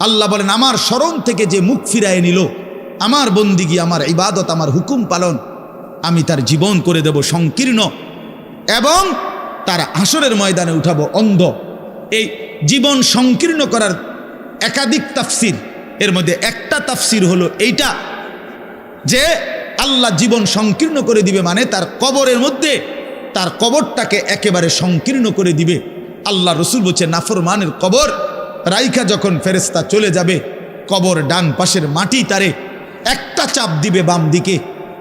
আল্লাহ বলেন আমার শরণ থেকে যে মুখ ফিরায় নিল, আমার বন্দিগি, আমার ইবাদত, আমার হুকুম পালন, আমি তার জীবন করে দেব সংকীর্ণ এবং তার হাসরের ময়দানে উঠাবো অন্ধ। এই জীবন সংকীর্ণ করার একাধিক তাফসির, এর মধ্যে একটা তাফসির হলো এইটা যে আল্লাহ জীবন সংকীর্ণ করে দিবে মানে তার কবরের মধ্যে তার কবরটাকে একেবারে সংকীর্ণ করে দিবে। আল্লাহ রসুল বলছে নাফরমানের কবর রাইখা যখন ফেরেশতা চলে যাবে, কবর ডান পাশের মাটি তারে একটা চাপ দিবে বাম দিকে,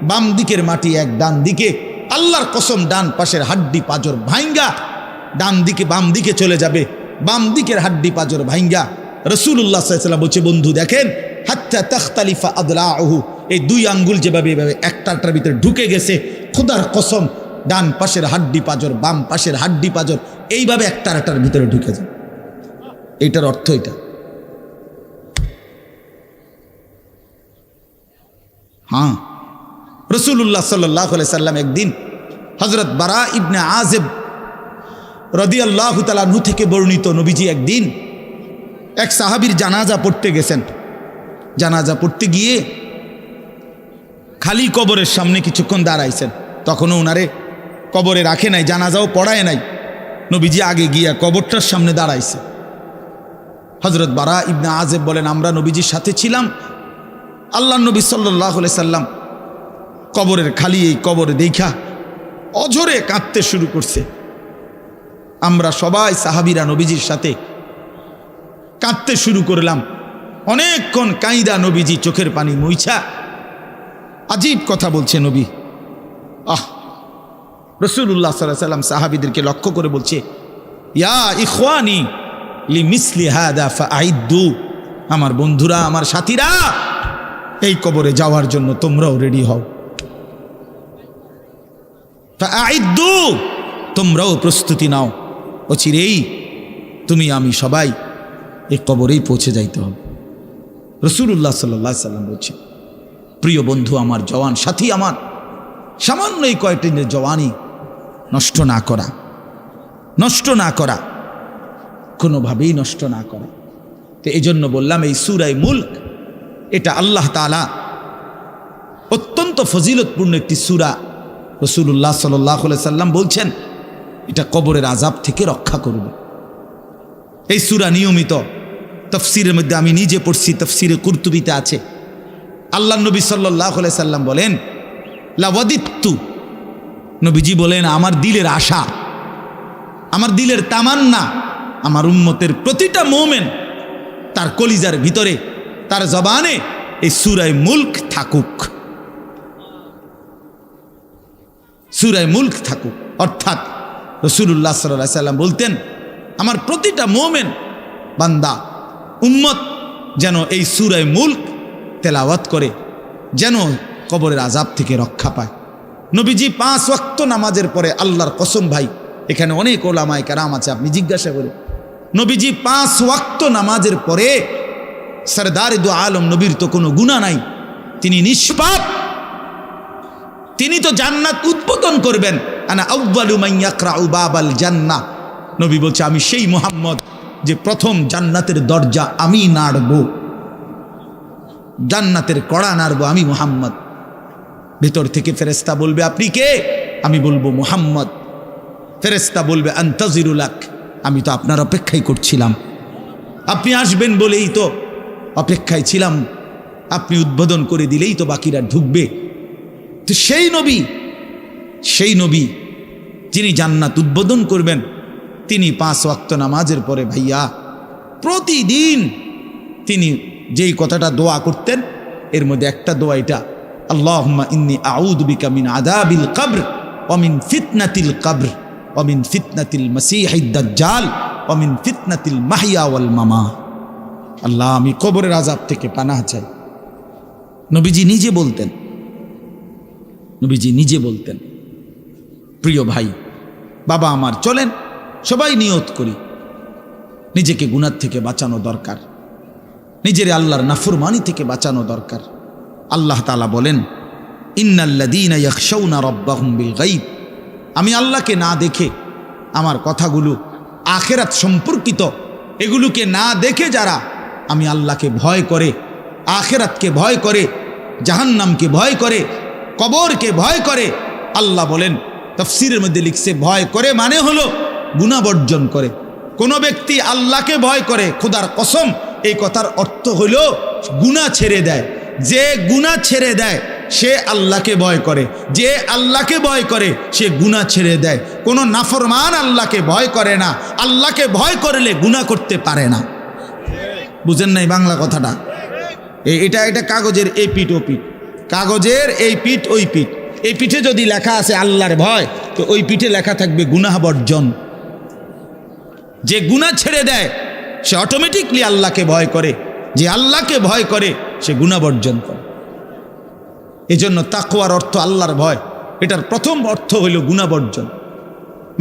বাম দিকের মাটি এক ডান দিকে, আল্লাহর কসম ডান পাশের হাড্ডি পাঁজর ভাইঙ্গা ডান দিকে বাম দিকে চলে যাবে, বাম দিকের হাড্ডি পাঁজর ভাইঙ্গা। রাসূলুল্লাহ সাল্লাল্লাহু আলাইহি ওয়াসাল্লাম বলছে বন্ধু দেখেন হাত্তা তাখতালিফা আদলাউহু, এই দুই আঙ্গুল যেভাবে এভাবে একটার ভিতরে ঢুকে গেছে, খোদার কসম ডান পাশের হাড্ডি পাঁজর বাম পাশের হাড্ডি পাঁজর এইভাবে একটার ভিতরে ঢুকে যায়। এইটার অর্থ এটা। হ্যাঁ, রাসূলুল্লাহ সাল্লাল্লাহু আলাইহি সাল্লাম একদিন হযরত বারা ইবনে আযিব রাদিয়াল্লাহু তাআলা আনহু থেকে বর্ণিত, নবীজি একদিন এক সাহাবীর জানাজা পড়তে গেছেন। জানাজা পড়তে গিয়ে খালি কবরের সামনে কিছুক্ষণ দাঁড়াইছেন, তখনও ওনারে কবরে রাখে নাই, জানাজাও পড়ায় নাই। নবীজি আগে গিয়া কবরটার সামনে দাঁড়াইছে। হযরত বারা ইবনে আযিব বলেন আমরা নবীজির সাথে ছিলাম, আল্লাহ নবী সাল্লাল্লাহু আলাইহি সাল্লাম কবরের খালি এই কবর দেখা অঝরে কাঁদতে শুরু করছে। আমরা সবাই সাহাবীরা নবীজির সাথে কাঁদতে শুরু করলাম। অনেকক্ষণ কাইদা নবীজি চোখের পানি মুইছা আজীব কথা বলছে নবী। রাসূলুল্লাহ সাল্লাল্লাহু আলাইহি সাল্লাম সাহাবীদেরকে লক্ষ্য করে বলছে ইয়া ইখওয়ানি লিমিসলি হাদা ফাআইদ্দু, আমার বন্ধুরা আমার সাথীরা এই কবরে যাওয়ার জন্য তোমরাও রেডি হও। ফাআইদ্দু, তোমরাও প্রস্তুতি নাও, অচিরেই তুমি আমি সবাই এই কবরেই পৌঁছে যাইতে হবে। রাসূলুল্লাহ সাল্লাল্লাহু আলাইহি সাল্লাম বলছে প্রিয় বন্ধু আমার, জওয়ান সাথী আমার, সামান্য এই কয়েকটি জওয়ানি নষ্ট না করা, নষ্ট না করা, কোনোভাবেই নষ্ট না করা। তো এই জন্য বললাম এই সূরা মুলক এটা আল্লাহ তাআলা অত্যন্ত ফজিলতপূর্ণ একটি সূরা। রাসূলুল্লাহ সাল্লাল্লাহু আলাইহি সাল্লাম বলছেন এটা কবরের আযাব থেকে রক্ষা করবে। এই সূরা নিয়মিত তাফসীরের মধ্যে আমি নিজে পড়ছি, তাফসীরে কুরতুবিতে আছে। আল্লাহ নবী সাল্লাল্লাহু আলাইহি সাল্লাম বলেন লাওয়াদিত্তু, নবীজি বলেন আমার দিলের আশা, আমার দিলের তামান্না, আমার উম্মতের প্রতিটা মুমিন তার কলিজার ভিতরে তার জবানে এই সূরা মুলক থাকুক, সূরা মুলক থাকুক। অর্থাৎ রাসূলুল্লাহ সাল্লাল্লাহু আলাইহি সাল্লাম বলতেন আমার প্রতিটা মুমিন বান্দা উম্মত যেন এই সূরা মুলক তেলাওয়াত করে, যেন কবরের আযাব থেকে রক্ষা পায়। নবীজি 5 ওয়াক্ত নামাজের পরে, আল্লাহর কসম ভাই এখানে অনেক ওলামায়ে কেরাম আছে, আপনি জিজ্ঞাসা করে, নবীজি 5 ওয়াক্ত নামাজের পরে, সরদারে দু আলম নবীর তো কোনো গুনাহ নাই, তিনি নিষ্পাপ, তিনি তো জান্নাত উদ্বোধন করবেন। আনা আউয়ালু মান ইয়াকরাউ বাবাল জান্নাহ, নবী বলছে আমি সেই মুহাম্মদ যে প্রথম জান্নাতের দরজা আমি নাড়ব, জান্নাতের কড়া নাড়ব আমি মুহাম্মদ। ভেতর থেকে ফেরেশতা বলবে আপনি কে? আমি বলবো মুহাম্মদ। ফেরেশতা বলবে আনতাজিরু লাক, আমি তো আপনার অপেক্ষাই করছিলাম, আপনি আসবেন বলেই তো অপেক্ষায় ছিলাম, আপনি উদ্বোধন করে দিলেই তো বাকিরা ঢুকবে। তো সেই নবী যিনি জান্নাত উদ্বোধন করবেন, তিনি 5 ওয়াক্ত নামাজের পরে ভাইয়া প্রতিদিন তিনি যেই কথাটা দোয়া করতেন, এর মধ্যে একটা দোয়া এটা, আল্লাহুম্মা ইন্নী আউযু বিকা মিন আযাবিল কবর ওয়া মিন ফিতনাতিল কবর ওয়া মিন ফিতনাতিল মাসীহিদ দাজ্জাল ওয়া মিন ফিতনাতিল মাহইয়া ওয়াল মামাত। আল্লাহ আমি কবরের আযাব থেকে পানাহ চাই। নবীজি নিজে বলতেন। প্রিয় ভাই বাবা আমার, চলেন সবাই নিয়ত করি, নিজেকে গুনাহ থেকে বাঁচানো দরকার, নিজের আল্লাহর নাফরমানি থেকে বাঁচানো দরকার। আল্লাহ তাআলা বলেন ইন্নাল্লাযীনা ইয়াখশাউনা রাব্বাহুম বিল গায়ব, আমি আল্লাহকে না দেখে, আমার কথাগুলো আখিরাত সম্পর্কিত, এগুলোকে না দেখে যারা আমি আল্লাহকে ভয় করে, আখিরাতকে ভয় করে, জাহান্নামকে ভয় করে, কবরকে ভয় করে। আল্লাহ বলেন, তাফসীরের মধ্যে লিখছে, ভয় করে মানে হলো গুনাহ বর্জন করে। কোনো ব্যক্তি আল্লাহকে ভয় করে, খোদার কসম এই কথার অর্থ হলো গুনাহ ছেড়ে দেয়। যে গুনাহ ছেড়ে দেয় সে আল্লাহকে ভয় করে, যে আল্লাহকে ভয় করে সে গুনাহ ছেড়ে দেয়। কোনো নাফরমান আল্লাহকে ভয় করে না, আল্লাহকে ভয় করলে গুনাহ করতে পারে না। বুঝেন নাই বাংলা কথাটা? এটা কাগজের এই পিঠ ও পিঠ, কাগজের এই পিঠ ওই পিঠ। এই পিঠে যদি লেখা আছে আল্লাহর ভয়, তো ওই পিঠে লেখা থাকবে গুনাহ বর্জন। যে গুনাহ ছেড়ে দেয় সে অটোমেটিকলি আল্লাহকে ভয় করে, যে আল্লাহকে ভয় করে সে গুনাহ বর্জন করে। এজন্য তাকওয়ার অর্থ আল্লাহর ভয়, এটার প্রথম অর্থ হইল গুনাহ বর্জন।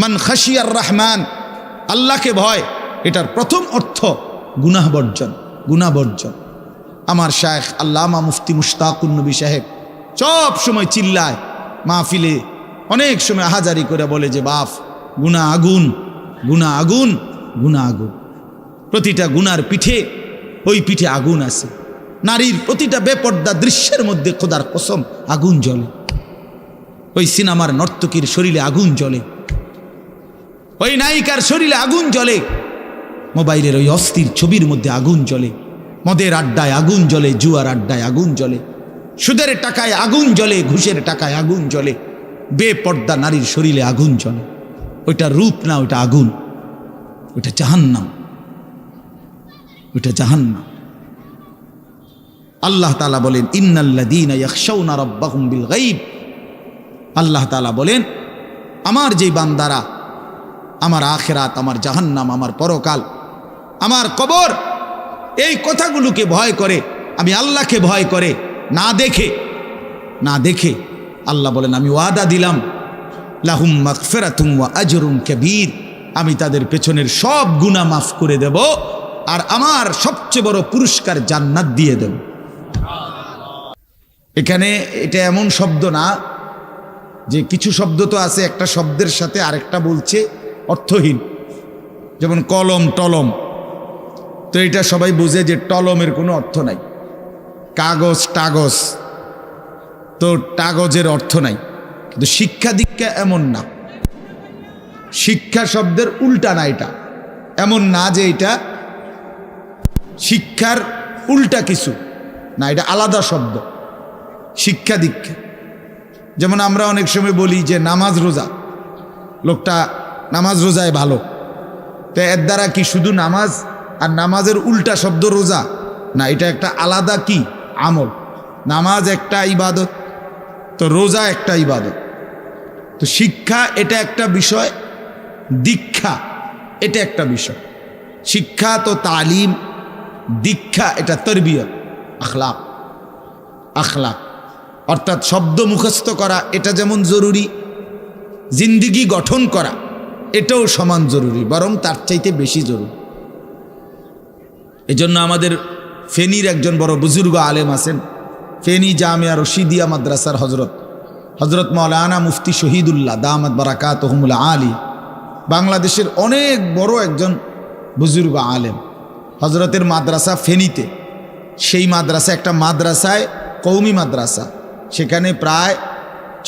মান খাশিয়ার রহমান, আল্লাহকে ভয়, এটার প্রথম অর্থ গুনাহ বর্জন, গুনাহ বর্জন। আমার শায়েখ আল্লামা মুফতি মুশতাকুন নবী সাহেব সব সময় চিল্লায় মাহফিলে, অনেক সময় আহাজারি করে বলে যে বাপ, গুনাহ আগুন, গুনাহ আগুন, গুনাহ আগুন। প্রতিটা গুনার পিঠে ওই পিঠে আগুন আছে। নারীর প্রতিটা বেপর্দা দৃশ্যের মধ্যে খোদার কসম আগুন জ্বলে। ওই সিনেমার নর্তকীর শরীরে আগুন জ্বলে, ওই নায়িকার শরীরে আগুন জ্বলে, মোবাইলের ওই অস্থির ছবির মধ্যে আগুন জ্বলে, মদের আড্ডায় আগুন জ্বলে, জুয়ার আড্ডায় আগুন জ্বলে, সুদের টাকায় আগুন জ্বলে, ঘুষের টাকায় আগুন জ্বলে, বেপর্দা নারীর শরীরে আগুন জ্বলে। ওইটা রূপ না, ওইটা আগুন, ওইটা জাহান্নাম, ওইটা জাহান্নাম। আল্লাহ তাআলা বলেন, ইন্নাল্লাযীনা ইয়াখশাউনা রাব্বাহুম বিল গায়ব। আল্লাহ তাআলা বলেন, আমার যেই বান্দারা আমার আখিরাত, আমার জাহান্নাম, আমার পরকাল, আমার কবর, এই কথাগুলোকে ভয় করে, আমি আল্লাহকে ভয় করে, না দেখে আল্লাহ বলেন, আমি ওয়াদা দিলাম, লাহুম মাগফিরাতুম ওয়া আজরুন কাবীর, আমি তাদের পেছনের সব গুনাহ মাফ করে দেব, আর আমার সবচেয়ে বড় পুরস্কার জান্নাত দিয়ে দেব। এখানে এটা এমন শব্দ না যে কিছু শব্দ তো আছে একটা শব্দের সাথে আরেকটা বলছে অর্থহীন, যেমন কলম টলম। তো এটা সবাই বুঝে যে টলমের কোনো অর্থ নাই, কাগজ টাগজ, তো কাগজের অর্থ নাই। কিন্তু শিক্ষা দীক্ষা এমন না, শিক্ষা শব্দের উল্টা না, এটা এমন না যে এটা শিক্ষার উল্টা কিছু না, এটা আলাদা শব্দ। শিক্ষা দীক্ষা, যেমন আমরা অনেক সময় বলি যে নামাজ রোজা, লোকটা নামাজ রোজায় ভালো, তো এর দ্বারা কি শুধু নামাজ আর নামাজের উল্টা শব্দ রোজা না, এটা একটা আলাদা কি আমল। নামাজ একটা ইবাদত, তো রোজা একটা ইবাদত। তো শিক্ষা এটা একটা বিষয়, দীক্ষা এটা একটা বিষয়। শিক্ষা তো তালিম, দীক্ষা এটা তরবিয়ত, আখলাক। আখলাক অর্থাৎ শব্দ মুখস্থ করা এটা যেমন জরুরি, জিন্দিগি গঠন করা এটাও সমান জরুরি, বরং তার চাইতে বেশি জরুরি। এজন্য আমাদের ফেনীর একজন বড় বুজুর্গ আলেম আছেন, ফেনী জামিয়া রশিদিয়া মাদ্রাসার হজরত মাওলানা মুফতি শহীদুল্লাহ দামাত বারাকাতুহুমুল আলী, বাংলাদেশের অনেক বড় একজন বুজুর্গ আলেম। হজরতের মাদ্রাসা ফেনীতে, সেই মাদ্রাসা একটা মাদ্রাসায় কওমি মাদ্রাসা, সেখানে প্রায়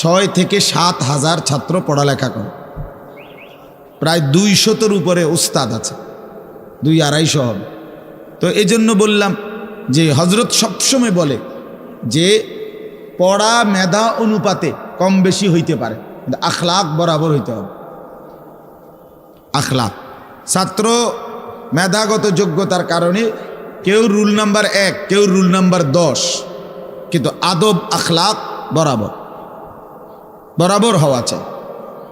6 থেকে 7 হাজার ছাত্র পড়ালেখা করে, প্রায় 200-র উপরে উস্তাদ আছে, 200-250 হবে। তো এই জন্য বললাম যে হজরত সবসময় বলে যে পড়া মেধা অনুপাতে কম বেশি হইতে পারে, কিন্তু আখলাক বরাবর হইতে হবে। আখলাক, ছাত্র মেধাগত যোগ্যতার কারণে কেউ রুল নাম্বার 1, কেউ রুল নাম্বার 10, কিন্তু আদব আখলাক বরাবর বরাবর হওয়া চাই।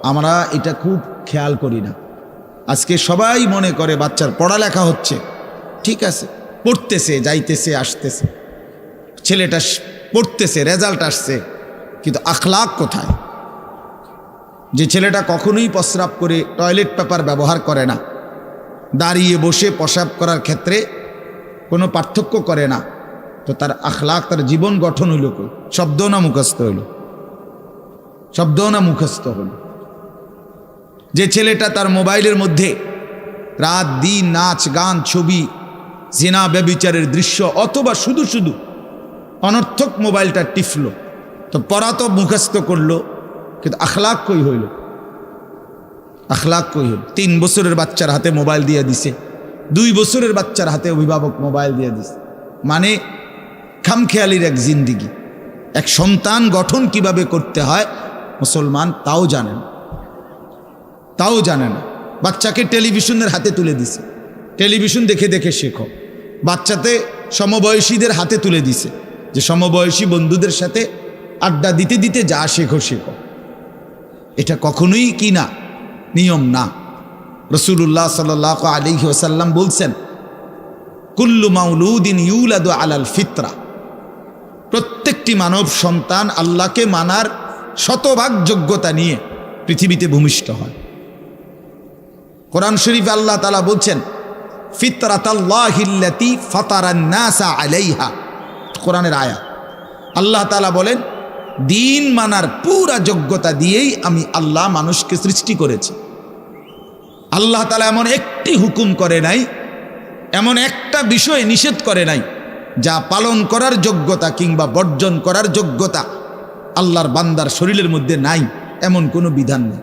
আমরা এটা খুব খেয়াল করি না। আজকে সবাই মনে করে বাচ্চার পড়ালেখা হচ্ছে, ঠিক আছে, পড়তেছে, যাইতেছে, আসতেছে, ছেলেটা পড়তেছে, রেজাল্ট আসছে, কিন্তু আখলাক কোথায়? যে ছেলেটা কখনোই প্রস্রাব করে টয়লেট পেপার ব্যবহার করে না, দাঁড়িয়ে বসে প্রস্রাব করার ক্ষেত্রে কোনো পার্থক্য করে না, তো তার আখলাক, তার জীবন গঠন হইল কই? শব্দও না মুখস্থ হইল, শব্দও না মুখস্থ হইল। যে ছেলেটা তার মোবাইলের মধ্যে রাত দিন নাচ গান ছবি জিনা ব্যভিচারের দৃশ্য, অথবা শুধু শুধু অনর্থক মোবাইলটা টিপল, তো পড়া তো মুখস্থ করলো, কিন্তু আখলাক কই হইল? আখলাক কই হইল? 3 বছরের বাচ্চার হাতে মোবাইল দিয়ে দিছে, 2 বছরের বাচ্চার হাতে অভিভাবক মোবাইল দিয়ে দিছে। মানে খামখেয়ালির এক জিন্দিগি। এক সন্তান গঠন কিভাবে করতে হয় মুসলমান তাও জানেন, তাও জানে না। বাচ্চাকে টেলিভিশনের হাতে তুলে দিছে, টেলিভিশন দেখে দেখে শেখো। বাচ্চাতে সমবয়সীদের হাতে তুলে দিছে, যে সমবয়সী বন্ধুদের সাথে আড্ডা দিতে দিতে যা শেখো শেখো। এটা কখনোই কি না, নিয়ম না। রাসূলুল্লাহ সাল্লাল্লাহু আলাইহি ওয়াসাল্লাম বলছেন, কুল্লু মাউলুদিন ইউলাদু আলাল ফিতরা, প্রত্যেকটি মানব সন্তান আল্লাহকে মানার শতভাগ যোগ্যতা নিয়ে পৃথিবীতে ভূমিষ্ঠ হয়। কোরআন শরীফে আল্লাহ তাআলা বলছেন, ফিতরাতাল্লাহিল্লাতী ফাতারান নাসা আলাইহা, কোরআনের আয়াত। আল্লাহ তাআলা বলেন, দিন মানার পুরা যোগ্যতা দিয়েই আমি আল্লাহ মানুষকে সৃষ্টি করেছি। আল্লাহ তাআলা এমন একটি হুকুম করে নাই, এমন একটা বিষয় নিষেধ করে নাই যা পালন করার যোগ্যতা কিংবা বর্জন করার যোগ্যতা আল্লাহর বান্দার শরীরের মধ্যে নাই, এমন কোনো বিধান নেই।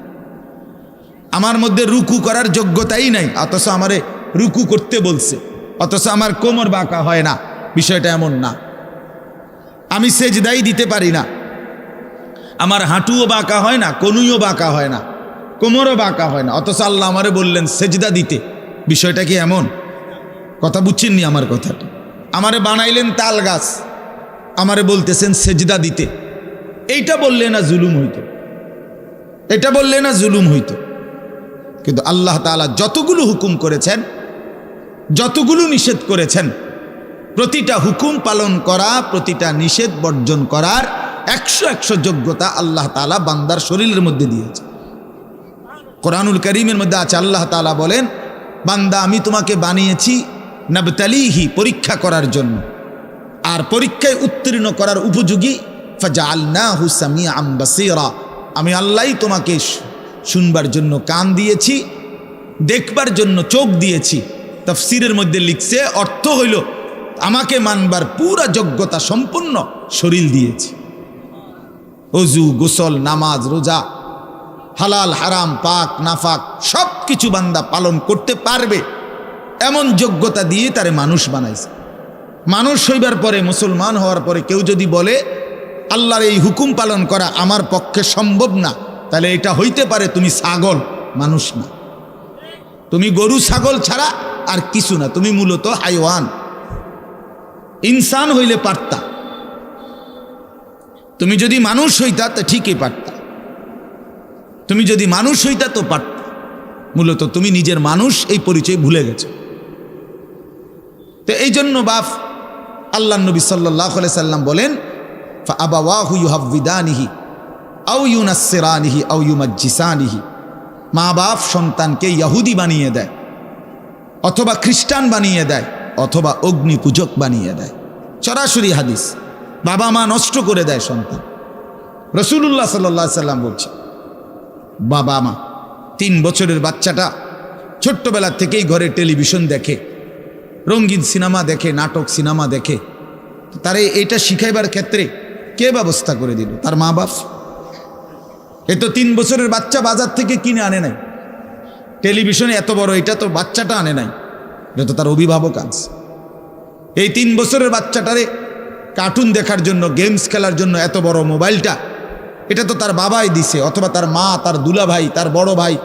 আমার মধ্যে রুকু করার যোগ্যতাই নাই, অথচ আমারে রুকু করতে বলছে, অথচ আমার কোমর বাঁকা হয় না, বিষয়টা এমন না। আমি সেজদাই দিতে পারি না, আমার হাঁটুও বাঁকা হয় না, কনুইও বাঁকা হয় না, কোমরও বাঁকা হয় না, অথচ আল্লাহ আমারে বললেন সেজদা দিতে। বিষয়টা কি এমন? কথা বুঝছেননি আমার কথাটা? আমারে বানাইলেন তাল গাছ, আমারে বলতেছেন সেজদা দিতে। এইটা বললে না জুলুম হইতো? এটা বললে না জুলুম হইতো? কিন্তু আল্লাহ তাআলা যতগুলো হুকুম করেছেন, যতগুলো নিষেধ করেছেন, প্রতিটা হুকুম পালন করা, প্রতিটা নিষেধ বর্জন করার 100 যোগ্যতা আল্লাহ তাআলা বান্দার শরীরের মধ্যে দিয়েছে। কোরআনুল কারীমের মধ্যে আছে, আল্লাহ তাআলা বলেন, বান্দা আমি তোমাকে বানিয়েছি নাবতালিহি, পরীক্ষা করার জন্য, আর পরীক্ষায় উত্তীর্ণ করার উপযোগী। ফাজআলনাহু সামিআম বাসীরা, আমি আল্লাহই তোমাকে শুনবার জন্য কান দিয়েছি, দেখবার জন্য চোখ দিয়েছি। তাফসীরের মধ্যে লিখছে, অর্থ হইল আমাকে মানবার পুরা যোগ্যতা সম্পূর্ণ শরীর দিয়েছি। ওযু, গোসল, নামাজ, রোজা, হালাল হারাম, পাক নাফাক সব কিছু বান্দা পালন করতে পারবে এমন যোগ্যতা দিয়ে তারে মানুষ বানাইছে। মানুষ হইবার পরে, মুসলমান হওয়ার পরে কেউ যদি বলে আল্লাহর এই হুকুম পালন করা আমার পক্ষে সম্ভব না, তাহলে এটা হইতে পারে তুমি ছাগল, মানুষ না। তুমি গরু ছাগল ছাড়া আর কিছু না, তুমি মূলত হাইওয়ান। ইনসান হইলে পারতা, তুমি যদি মানুষ হইতা তো ঠিকই পারতা, তুমি যদি মানুষ হইতা তো পারতা। মূলত তুমি নিজের মানুষ এই পরিচয় ভুলে গেছো। তো এই জন্য বাপ আল্লাহ নবী সাল্লাল্লাহু আলাইহি সাল্লাম বলেন, ফাআবাওয়াহু ইউহাব্বিদানিহি আও ইউনাসসিরানিহি আও ইউমাজ্জিসানিহি, মা বাপ সন্তানকে ইহুদি বানিয়ে দেয়, অথবা খ্রিস্টান বানিয়ে দেয়, অথবা অগ্নি পূজক বানিয়ে দেয়। সরাসরি হাদিস, বাবা মা নষ্ট করে দেয় সন্তান। রাসূলুল্লাহ সাল্লাল্লাহু আলাইহি সাল্লাম বলছে, বাবা মা 3 বছরের বাচ্চাটা ছোট্টবেলা থেকেই ঘরে টেলিভিশন দেখে, রঙিন সিনেমা দেখে, নাটক সিনেমা দেখে, তারে এটা শিখাইবার ক্ষেত্রে কে ব্যবস্থা করে দিল? তার মা বাপ। এ তো 3 বছরের বাচ্চা বাজার থেকে কিনে আনে নাই, টেলিভিশনে এত বড় এটা তো বাচ্চাটা আনে নাই, এটা তো তার অভিভাবক আনছে। এই 3 বছরের বাচ্চাটারে কার্টুন দেখার জন্য, গেমস খেলার জন্য এত বড় মোবাইলটা, এটা তো তার বাবাই দিছে, অথবা তার মা, তার দুলা ভাই, তার বড় ভাই,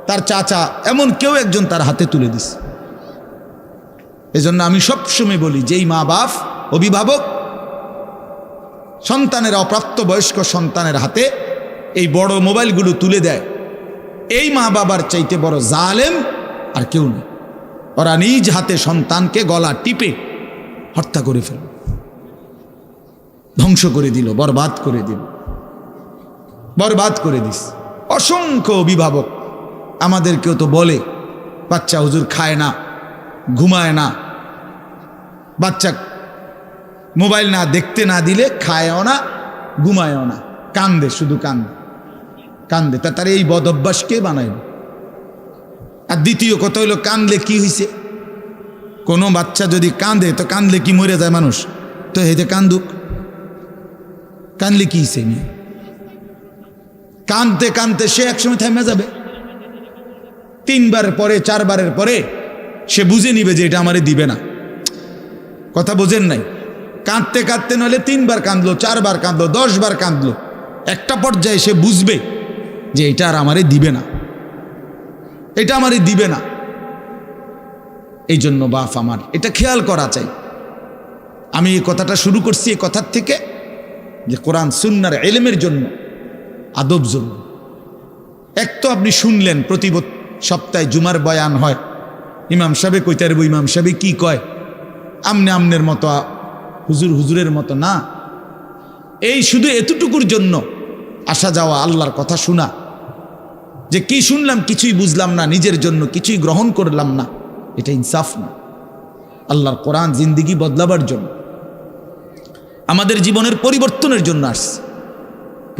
তার চাচা, এমন কেউ একজন তার হাতে তুলে দিছে। এজন্য আমি সবসময় বলি, যেই মা বাপ, অভিভাবক সন্তানের, অপ্রাপ্তবয়স্ক সন্তানের হাতে এই বড় মোবাইলগুলো তুলে দেয়, এই মা বাবার চাইতে বড় জালেম আর কেউ নেই। ওরা নিজ হাতে সন্তানকে গলা টিপে হত্যা করে ফেলল, ধ্বংস করে দিল, বরবাদ করে দিল, বরবাদ করে দিস। অসংখ্য অভিভাবক আমাদেরকেও তো বলে, বাচ্চা হুজুর খায় না, ঘুমায় না, বাচ্চা মোবাইল না দেখতে না দিলে খায়ও না, ঘুমায়ও না, কান্দে, শুধু কান্দে কান্দে। তার এই বদ অভ্যাস কে বানাইল? আর দ্বিতীয় কথা হইল, কান্দলে কি হয়েছে? কোনো বাচ্চা যদি কাঁদে তো কাঁদলে কি মরে যায় মানুষ? তো হেতে কান্দুক, কাঁদলে কি সে নিয়ে কাঁদতে কাঁদতে সে একসময় থেমে যাবে। 3 বার পরে 4 বারের পরে সে বুঝে নিবে যে এটা আমারে দিবে না। কথা বোঝেন নাই? কাঁদতে কাঁদতে নইলে 3 বার কাঁদলো, 4 বার কাঁদলো, 10 বার কাঁদলো, একটা পর্যায়ে সে বুঝবে যে এটা আর আমারে দিবে না, এটা আমারে দিবে না। এই জন্য বাপ আমার এটা খেয়াল করা চাই। আমি এই কথাটা শুরু করছি এই কথার থেকে যে কোরআন সুন্নাহর ইলমের জন্য আদব জন্য। এক তো আপনি শুনলেন প্রতি সপ্তাহে জুমার বয়ান হয়, ইমাম সাহেব কইতে পারবো ইমাম সাহেব কি কয়, আমনে আমনের মতো হুজুর হুজুরের মতো না। এই শুধু এতটুকুর জন্য আসা যাওয়া, আল্লাহর কথা শোনা, যে কি শুনলাম কিছুই বুঝলাম না, নিজের জন্য কিছুই গ্রহণ করলাম না, এটা ইনসাফ না। আল্লাহর কোরআন জিন্দিগি বদলাবার জন্য, আমাদের জীবনের পরিবর্তনের জন্য আসছে,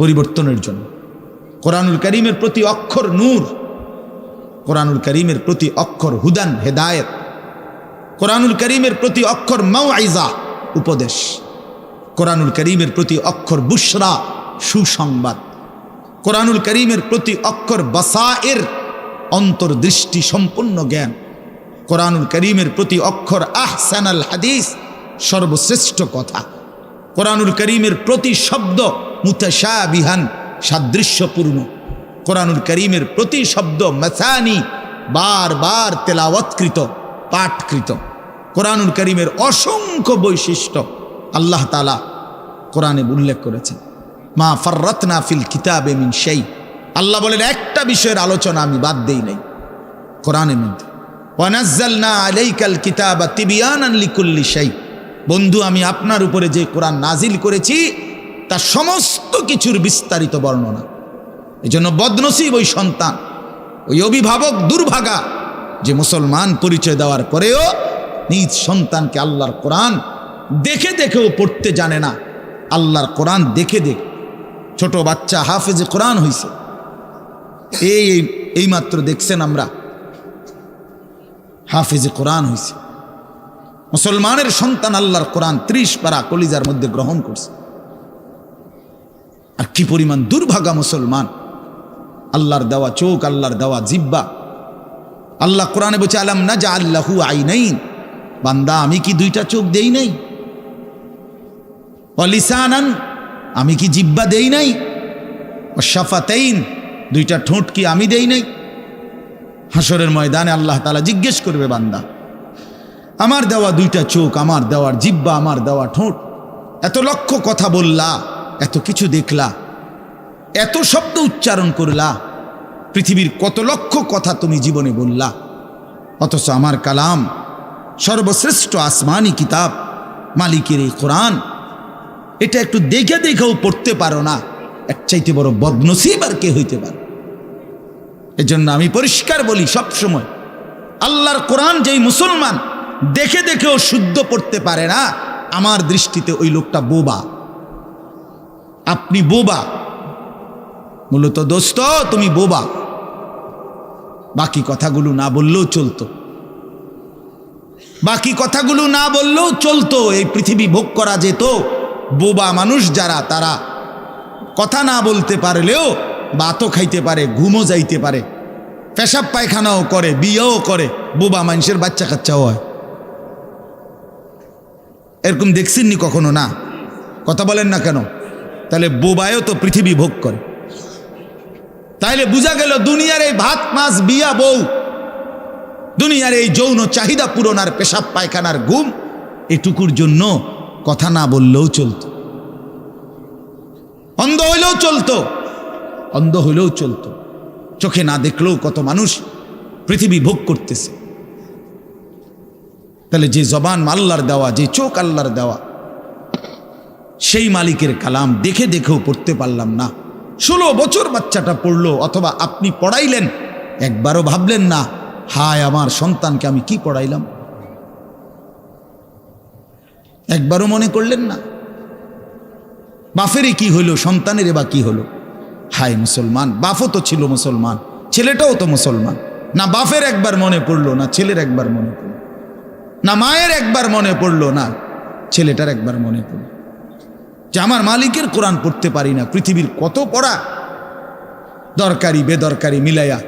পরিবর্তনের জন্য। কোরআনুল কারীমের প্রতি অক্ষর নূর, কোরআনুল কারীমের প্রতি অক্ষর হুদান হেদায়েত, কোরআনুল কারীমের প্রতি অক্ষর মাউইজা উপদেশ, কোরআনুল কারীমের প্রতি অক্ষর বুশরা সুসংবাদ, কোরআনুল কারীমের প্রতি অক্ষর বাসায়ের অন্তর্দৃষ্টি সম্পন্ন জ্ঞান, কোরআনুল কারীমের প্রতি অক্ষর আহসানাল হাদিস সর্বশ্রেষ্ঠ কথা, কোরআনুল কারীমের প্রতি শব্দ মুতাশাবিহান সাদৃশ্যপূর্ণ, কোরআনুল কারীমের প্রতি শব্দ মাসানি বারবার তেলাওয়াতকৃত পাঠকৃত। কোরআনুল কারীমের অসংখ্য বৈশিষ্ট্য আল্লাহ তাআলা কোরআনে উল্লেখ করেছেন। মা ফাররাতনা ফিল কিতাবে মিন শাই, আল্লাহ বলেন একটা বিষয়ের আলোচনা আমি বাদ দেই নাই কোরআনের মধ্যে। ওয়া নাযালনা আলাইকাল কিতাবা তিবয়ানান লিকুল্লি শাই, বন্ধু আমি আপনার উপরে যে কোরআন নাজিল করেছি তার সমস্ত কিছুর বিস্তারিত বর্ণনা। এই জন্য বদনসিব ওই সন্তান, ওই অভিভাবক দুর্ভাগা যে মুসলমান পরিচয় দেওয়ার পরেও নিজ সন্তানকে আল্লাহর কোরআন দেখে দেখেও পড়তে জানে না। আল্লাহর কোরআন দেখে দেখে ছোট বাচ্চা হাফেজে কোরআন হইছে, এই মাত্র দেখছেন আমরা হাফেজে কোরআন হইছে। মুসলমানের সন্তান আল্লাহর কোরআন 30 পারা কলিজার মধ্যে গ্রহণ করছে। আর কি পরিমাণ দুর্ভাগা মুসলমান! আল্লাহর দেওয়া চোখ, আল্লাহর দেওয়া জিহ্বা। আল্লাহ কোরআনে বলছে আলাম নাজআল লাহু আইনাইন, বান্দা আমি কি 2টা চোখ দেই নাই? ওয়া লিসানান, আমি কি জিহ্বা দেই নাই? ওয়া শাফাতাইন, 2টা ঠোঁট কি আমি দেই নাই? হাসরের ময়দানে আল্লাহ তাআলা জিজ্ঞেস করবে বান্দা আমার দেওয়া 2টা চোখ, আমার দেওয়ার জিহ্বা, আমার দেওয়া ঠোঁট, এত লক্ষ কথা বললা, এত কিছু দেখলা, এত শব্দ উচ্চারণ করলা, পৃথিবীর কত লক্ষ কথা তুমি জীবনে বললা, অথচ আমার কালাম সর্বশ্রেষ্ঠ আসমানি কিতাব মালিকের এই কোরআন, এটা একটু দেখে দেখেও পড়তে পারো না, এর চাইতে বড় বদনসিব আর কে হইতে পারে? এজন্য আমি পরিষ্কার বলি সবসময়, আল্লাহর কোরআন যেই মুসলমান দেখে দেখেও শুদ্ধ পড়তে পারে না, আমার দৃষ্টিতে ওই লোকটা বোবা। আপনি বোবা, মূলত দোস্ত তুমি বোবা। বাকি কথাগুলো না বললেও চলতো, বাকি কথাগুলো না বললেও চলতো, এই পৃথিবী ভোগ করা যেত। বোবা মানুষ যারা, তারা কথা না বলতে পারলেও ভাতও খাইতে পারে, ঘুমও যাইতে পারে, পেশাব পায়খানাও করে, বিয়েও করে, বোবা মানুষের বাচ্চা কাচ্চাও হয়। এরকম দেখছেননি কখনো? না, কথা বলেন না কেন? তাহলে বোবায়ও তো পৃথিবী ভোগ করে। তাইলে বোঝা গেল দুনিয়ার এই ভাত মাছ বিয়া বউ, দুনিয়ার এই যৌন চাহিদা পূরণ আর পেশাব পায়খানার ঘুম, এটুকুর জন্য কথা না বললেও চলতো, অন্ধ হইলেও চলতো, অন্ধ হইলেও চলতো, চোখে না দেখলেও কত মানুষ পৃথিবী ভোগ করতেছে। তাহলে যে জবান আল্লাহর দেওয়া, যে চোখ আল্লাহর দেওয়া, সেই মালিকের কালাম দেখে দেখেও পড়তে পারলাম না। 16 বছর বাচ্চাটা পড়লো, অথবা আপনি পড়াইলেন, একবারও ভাবলেন না হায় আমার সন্তানকে আমি কি পড়াইলাম? একবারও মনে করলেন না বাফেরই কি হইল, সন্তানের বা কি হলো? হায় মুসলমান, বাপও তো ছিল মুসলমান, ছেলেটাও তো মুসলমান, না বাপের একবার মনে পড়লো, না ছেলের একবার মনে পড়লো। না মায়ের একবার মনে পড়লো, না ছেলেটার একবার মনে পড়ল যে আমার মালিকের কোরআন পড়তে পারি না। পৃথিবীর কত পড়া, দরকারি বেদরকারি মিলাইয়া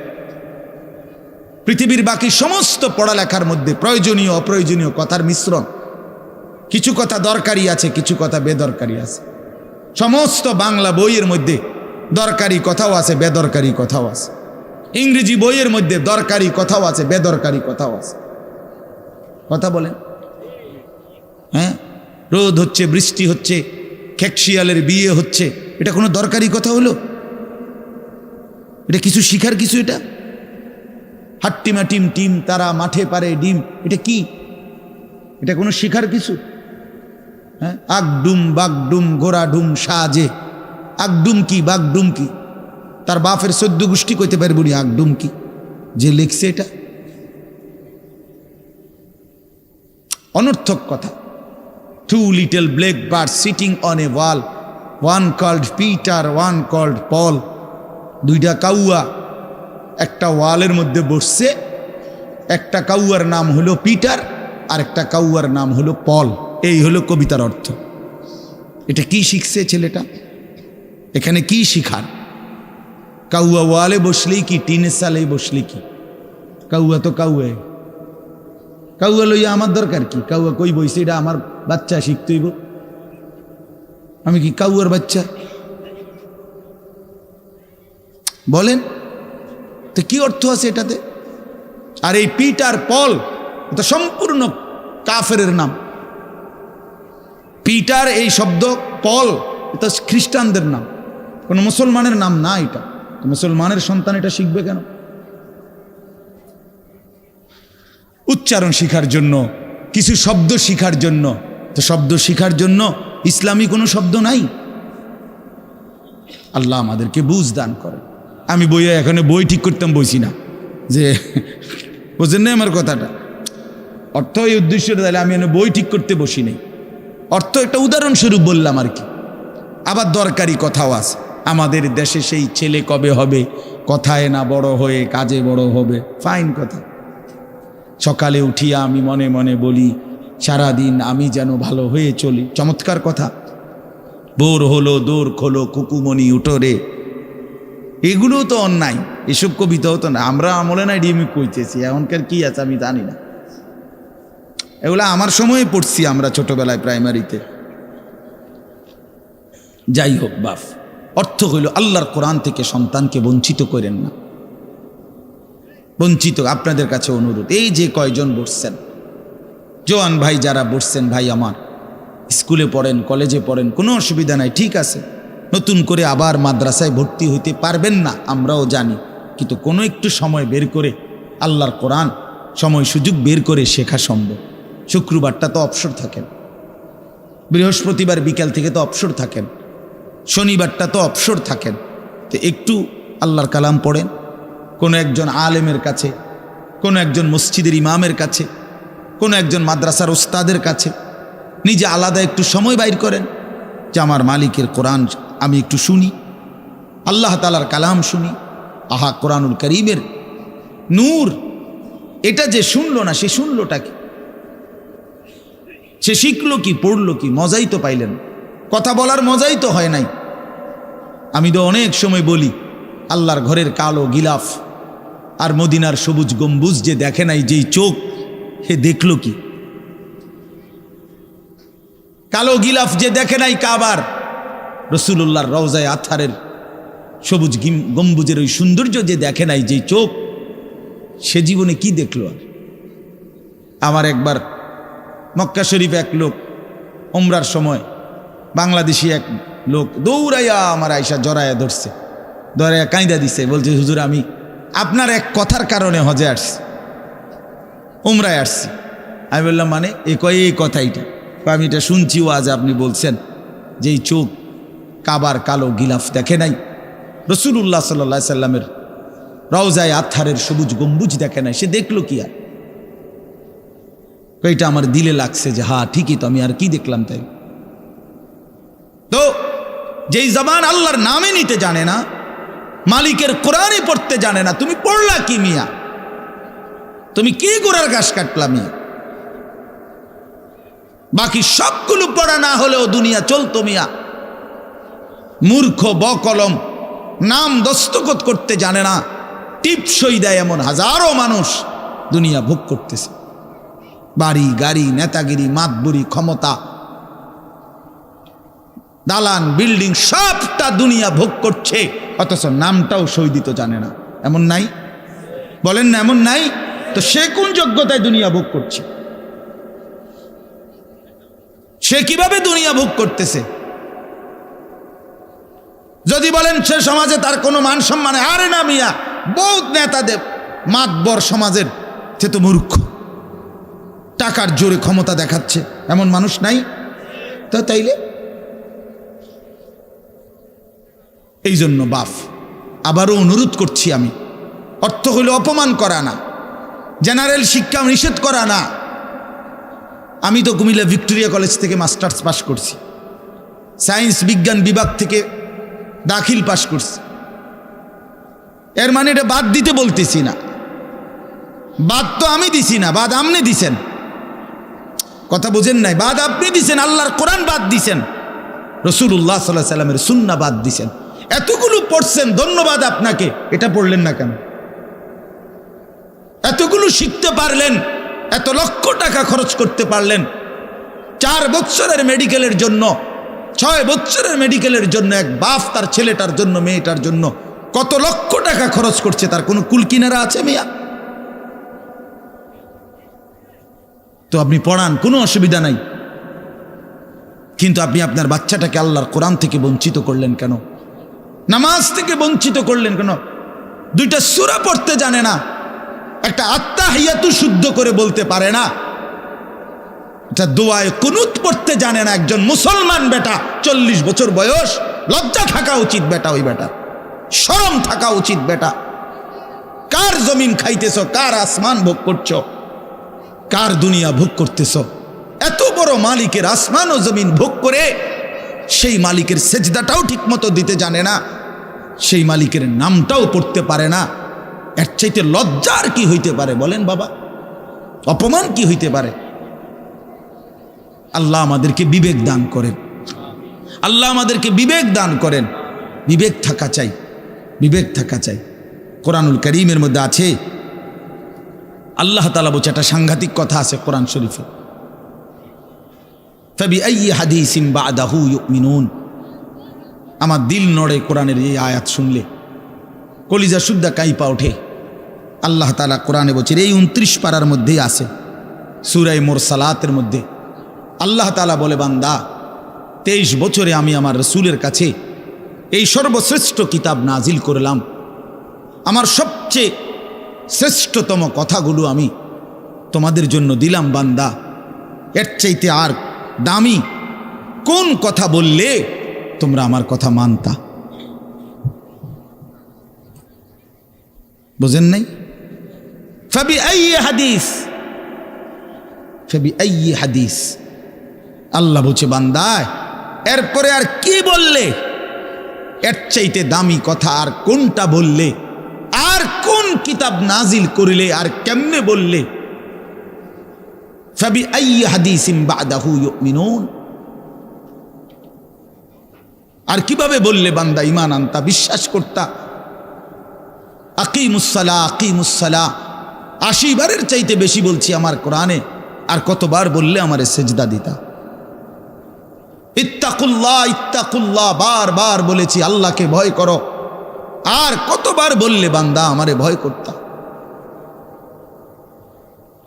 পৃথিবীর বাকি সমস্ত পড়ালেখার মধ্যে প্রয়োজনীয় অপ্রয়োজনীয় কথার মিশ্রণ। কিছু কথা দরকারি আছে, কিছু কথা বেদরকারি আছে। সমস্ত বাংলা বইয়ের মধ্যে দরকারি কথাও আছে, বেদরকারি কথাও আছে। ইংরেজি বইয়ের মধ্যে দরকারি কথাও আছে, বেদরকারি কথাও আছে। কথা বলেন? হ্যাঁ, রোদ হচ্ছে, বৃষ্টি হচ্ছে, খেকশিয়ালের বিয়ে হচ্ছে, এটা কোনো দরকারি কথা হলো? এটা কিছু শিখার কিছু? এটা হাট্টিমা টিম টিম তারা মাঠে পারে ডিম, এটা কি? এটা কোনো শিখার কিছু? হ্যাঁ, আগডুম বাগডুম গোড়াডুম সাজে। আগডুম কি বাগডুম কি? তার বাপের 14 গোষ্ঠী কইতে পারবো নি আগডুম কি যে লিখছে এটা? অনর্থক কথা। 2 little black birds sitting on a wall, one called Peter, one called Paul. 2টা কাউয়া একটা ওয়ালের মধ্যে বসছে। একটা কাউয়ার নাম হলো পিটার, আর একটা কাউয়ার নাম হলো পল। এই হলো কবিতার অর্থ। এটা কি শিখছে ছেলেটা? এখানে কি শিখার? কাউয়া ওয়ালে বসলেই কি, টিনের সালেই বসলে কি? কাউয়া তো কাউয়া, কাউয়া লইয়া আমার দরকার কি? কাউয়া কই বইছে, এটা আমার বাচ্চা শিখতেইব। আমি কি কাউয়ার বাচ্চা? বলেন তো কি অর্থ আছে এটাতে? আর এই পিটার পল এটা সম্পূর্ণ কাফেরের নাম। পিটার এই শব্দ, পল এটা খ্রিস্টানদের নাম, কোনো মুসলমানের নাম না। এটা তো মুসলমানের সন্তান এটা শিখবে কেন? উচ্চারণ শিখার জন্য, কিছু শব্দ শিখার জন্য। তো শব্দ শিখার জন্য ইসলামী কোনো শব্দ নাই। আল্লাহ আমাদেরকে বুঝ দান করে। আমি বইয়ে এখানে বই ঠিক করতাম বসি না, যে বোঝেন না আমার কথাটা? অর্থ এই উদ্দেশ্যটা তাহলে আমি এখানে বই ঠিক করতে বসি নাই। অর্থ একটা উদাহরণস্বরূপ বললাম আর কি। আবার দরকারি কথাও আছে। আমাদের দেশে সেই ছেলে কবে হবে, কথায় না বড় হয়ে কাজে বড় হবে। ফাইন কথা। সকালে উঠিয়া আমি মনে মনে বলি, সারাদিন আমি যেন ভালো হয়ে চলি। চমৎকার কথা। বোর হলো দৌড় খোলো কুকুমনি উঠোরে, এগুলো তো অন্যায়। এসব কবিতাও তো না, আমরা আমলে নাই ডিমি কইতেছি। এখনকার কি আছে আমি জানি না। এগুলো আমার সময়ে পড়ছি আমরা ছোটবেলায় প্রাইমারিতে। যাই হোক বাপ, অর্থ হইল আল্লাহর কোরআন থেকে সন্তানকে বঞ্চিত করেন না। বঞ্চিত আপনাদের কাছে অনুরোধ। এই যে কয়জন বসছেন, জোয়ান ভাই যারা বসছেন, ভাই আমার স্কুলে পড়েন, কলেজে পড়েন, কোনো অসুবিধা নাই, ঠিক আছে। নতুন করে আবার মাদ্রাসায় ভর্তি হইতে পারবেন না, আমরাও জানি। কিন্তু কোনো একটু সময় বের করে আল্লাহর কোরআন সময় সুযোগ বের করে শেখা সম্ভব। শুক্রবারটা তো অবসর থাকেন, বৃহস্পতিবার বিকেল থেকে তো অবসর থাকেন, শনিবারটা তো অবসর থাকেন। তো একটু আল্লাহর কালাম পড়েন, কোনো একজন আলেমের কাছে, কোনো একজন মসজিদের ইমামের কাছে, কোনো একজন মাদ্রাসার ওস্তাদের কাছে নিজে আলাদা একটু সময় বাইর করেন যে আমার মালিকের কোরআন আমি একটু শুনি, আল্লাহ তাআলার কালাম শুনি। আহা, কোরআনুল কারীমের নূর। এটা যে শুনলো না, সে শুনলোটা কি? সে শিখলো কি, পড়লো কি? মজাই তো পাইলেন। কথা বলার মজাই তো হয় নাই। আমি তো অনেক সময় বলি, আল্লাহর ঘরের কালো গিলাফ আর মদিনার সবুজ গম্বুজ যে দেখে নাই, যেই চোখ, হে দেখলো কি? কালো গিলাফ যে দেখে নাই কাবার, রাসূলুল্লাহর রওজায়ে আতহারের সবুজ গম্বুজের ওই সৌন্দর্য যে দেখে নাই, যেই চোখ, সে জীবনে কি দেখলো? আর আমার একবার মক্কা শরীফ এক লোক উমরার সময়, বাংলাদেশি এক লোক দৌড়াইয়া আমার আয়সা জড়াইয়া ধরছে, ধরাইয়া কাঁদা দিছে, বলছে হুজুর আমি আপনার এক কথার কারণে হজে আসছি, উমরায় আসছি। আমি বললাম মানে? এই কথাইটা আমি এটা শুনছি, ও আজ আপনি বলছেন যে এই চোখ কাবার কালো গিলাফ দেখে নাই, রাসূলুল্লাহ সাল্লাল্লাহু আলাইহি সাল্লামের রওজায়ে আতহারের সবুজ গম্বুজ দেখে নাই, সে দেখলো কি? আর এটা আমার দিলে লাগছে যে হ্যাঁ ঠিকই তো, আমি আর কি দেখলাম? তাই তো যেই জবান আল্লাহর নামে নিতে জানে না, মালিকের কোরআনে পড়তে জানে না, তুমি পড়লা কি মিয়া? তুমি কি গোড়ার ঘাস কাটলা মিয়া? বাকি সবগুলো পড়া না হলেও দুনিয়া চলতো মিয়া। মূর্খ বকলম, নাম দস্তখত করতে জানে না, টিপসই দেয় এমন হাজারো মানুষ দুনিয়া ভোগ করতেছে। বাড়ি গাড়ি, নেতাগিরি, মাতবুরি, ক্ষমতা, দালান বিল্ডিং সবটা দুনিয়া ভোগ করছে, অথচ নামটাও সই দিতে জানে না। এমন নাই? বলেন না এমন নাই? তো সে কোন যোগ্যতায় দুনিয়া ভোগ করছে? সে কিভাবে দুনিয়া ভোগ করতেছে? যদি বলেন সে সমাজে তার কোনো মান সম্মান, আরে না মিয়া, বহুত নেতাদের মাতবর সমাজের, সে তো মূর্খ, টাকার জোরে ক্ষমতা দেখাচ্ছে, এমন মানুষ নাই? তো তাইলে এই জন্য বাপ আবারও অনুরোধ করছি আমি, অর্থ হইল অপমান করা না, জেনারেল শিক্ষা নিষেধ করা না। আমি তো কুমিল্লা ভিক্টোরিয়া কলেজ থেকে মাস্টার্স পাস করছি, সায়েন্স বিজ্ঞান বিভাগ থেকে দাখিল পাস করছি। এর মানে এটা বাদ দিতে বলতেছি না, বাদ তো আমি দিছি না, বাদ আপনি দিছেন। কথা বুঝেন নাই? বাদ আপনি দিছেন, আল্লাহর কোরআন বাদ দিছেন, রাসূলুল্লাহ সাল্লাল্লাহু আলাইহি সাল্লামের সুন্নাহ বাদ দিছেন। এতগুলো পড়ছেন, ধন্যবাদ আপনাকে। এটা পড়লেন না কেন? এতগুলো শিখতে পারলেন, এত লক্ষ টাকা খরচ করতে পারলেন, 4 বছরের মেডিকেলের জন্য, 6 বছরের মেডিকেলের জন্য এক বাপ তার ছেলেটার জন্য, মেয়েটার জন্য কত লক্ষ টাকা খরচ করছে, তার কোনো কুল কিনারা আছে মিয়া? তো আপনি পড়ান, কোনো অসুবিধা নাই, কিন্তু আপনি আপনার বাচ্চাটাকে আল্লাহর কোরআন থেকে বঞ্চিত করলেন কেন? নামাজ থেকে বঞ্চিত করলেন কেন? 2টা সূরা পড়তে জানে না, একটা আত্তাহিয়াতু শুদ্ধ করে বলতে পারে না, এটা দোয়ায়ে কুনুত পড়তে জানে না। একজন মুসলমান বেটা, 40 বছর বয়স, লজ্জা থাকা উচিত বেটা, ওই বেটা শরম থাকা উচিত বেটা। কার জমিন খাইতেছ, কার আসমান ভোগ করছো, কার দুনিয়া ভোগ করতেছ? এত বড় মালিকের আসমান ও জমিন ভোগ করে সেই মালিকের সেজদাটাও ঠিক মতো দিতে জানে না, সেই মালিকের নামটাও পড়তে পারে না। এর চাইতে লজ্জার কি হইতে পারে বলেন বাবা? অপমান কি হইতে পারে? আল্লাহ আমাদেরকে বিবেক দান করেন, আল্লাহ আমাদেরকে বিবেক দান করেন। বিবেক থাকা চাই, বিবেক থাকা চাই। কোরআনুল কারীমের মধ্যে আছে, আল্লাহ তাআলা বলছে, একটা সাংঘাতিক কথা আছে কোরআন শরীফে, ফাবিআইয়ি হাদিসিন বা'দাহু ইউমিনুন। আমার দিল নড়ে কোরআনের এই আয়াত শুনলে, কলিজা শুদ্ধা কাইপা ওঠে। আল্লাহ তাআলা কোরআনে বলছে, এই 29 পারার মধ্যেই আছে, সূরা মুরসালাতের মধ্যে আল্লাহ তাআলা বলে, বান্দা 23 বছরে আমি আমার রাসূলের কাছে এই সর্বশ্রেষ্ঠ কিতাব নাজিল করলাম, আমার সবচেয়ে শ্রেষ্ঠতম কথাগুলো আমি তোমাদের জন্য দিলাম। বান্দা, এর চাইতে আর দামি কোন কথা বললে তোমরা আমার কথা মানতা? বুঝেন নাই? ফাবিআইয়ি হাদিস, ফাবিআইয়ি হাদিস। আল্লাহ বলছে, বান্দা এরপরে আর কি বললে, এর চাইতে দামি কথা আর কোনটা বললে, আর কোন কিতাব নাজিল করিলে, আর কেমনে বললে? ফাবিআইয়ি হাদিসিন বা'দাহু ইউমিনুন। আর কিভাবে বললে বান্দা ঈমান আনতা, বিশ্বাস করতা? আকিমুস সালাহ, আকিমুস সালাহ 80 বারের চাইতে বেশি বলছি আমার কোরআনে, আর কতবার বললে আমারে সেজদা দিতা? ইত্তাকুল্লাহ, ইত্তাকুল্লাহ বারবার বলেছি, আল্লাহকে ভয় করো, আর কতবার বললে বান্দা আমারে ভয় করতা?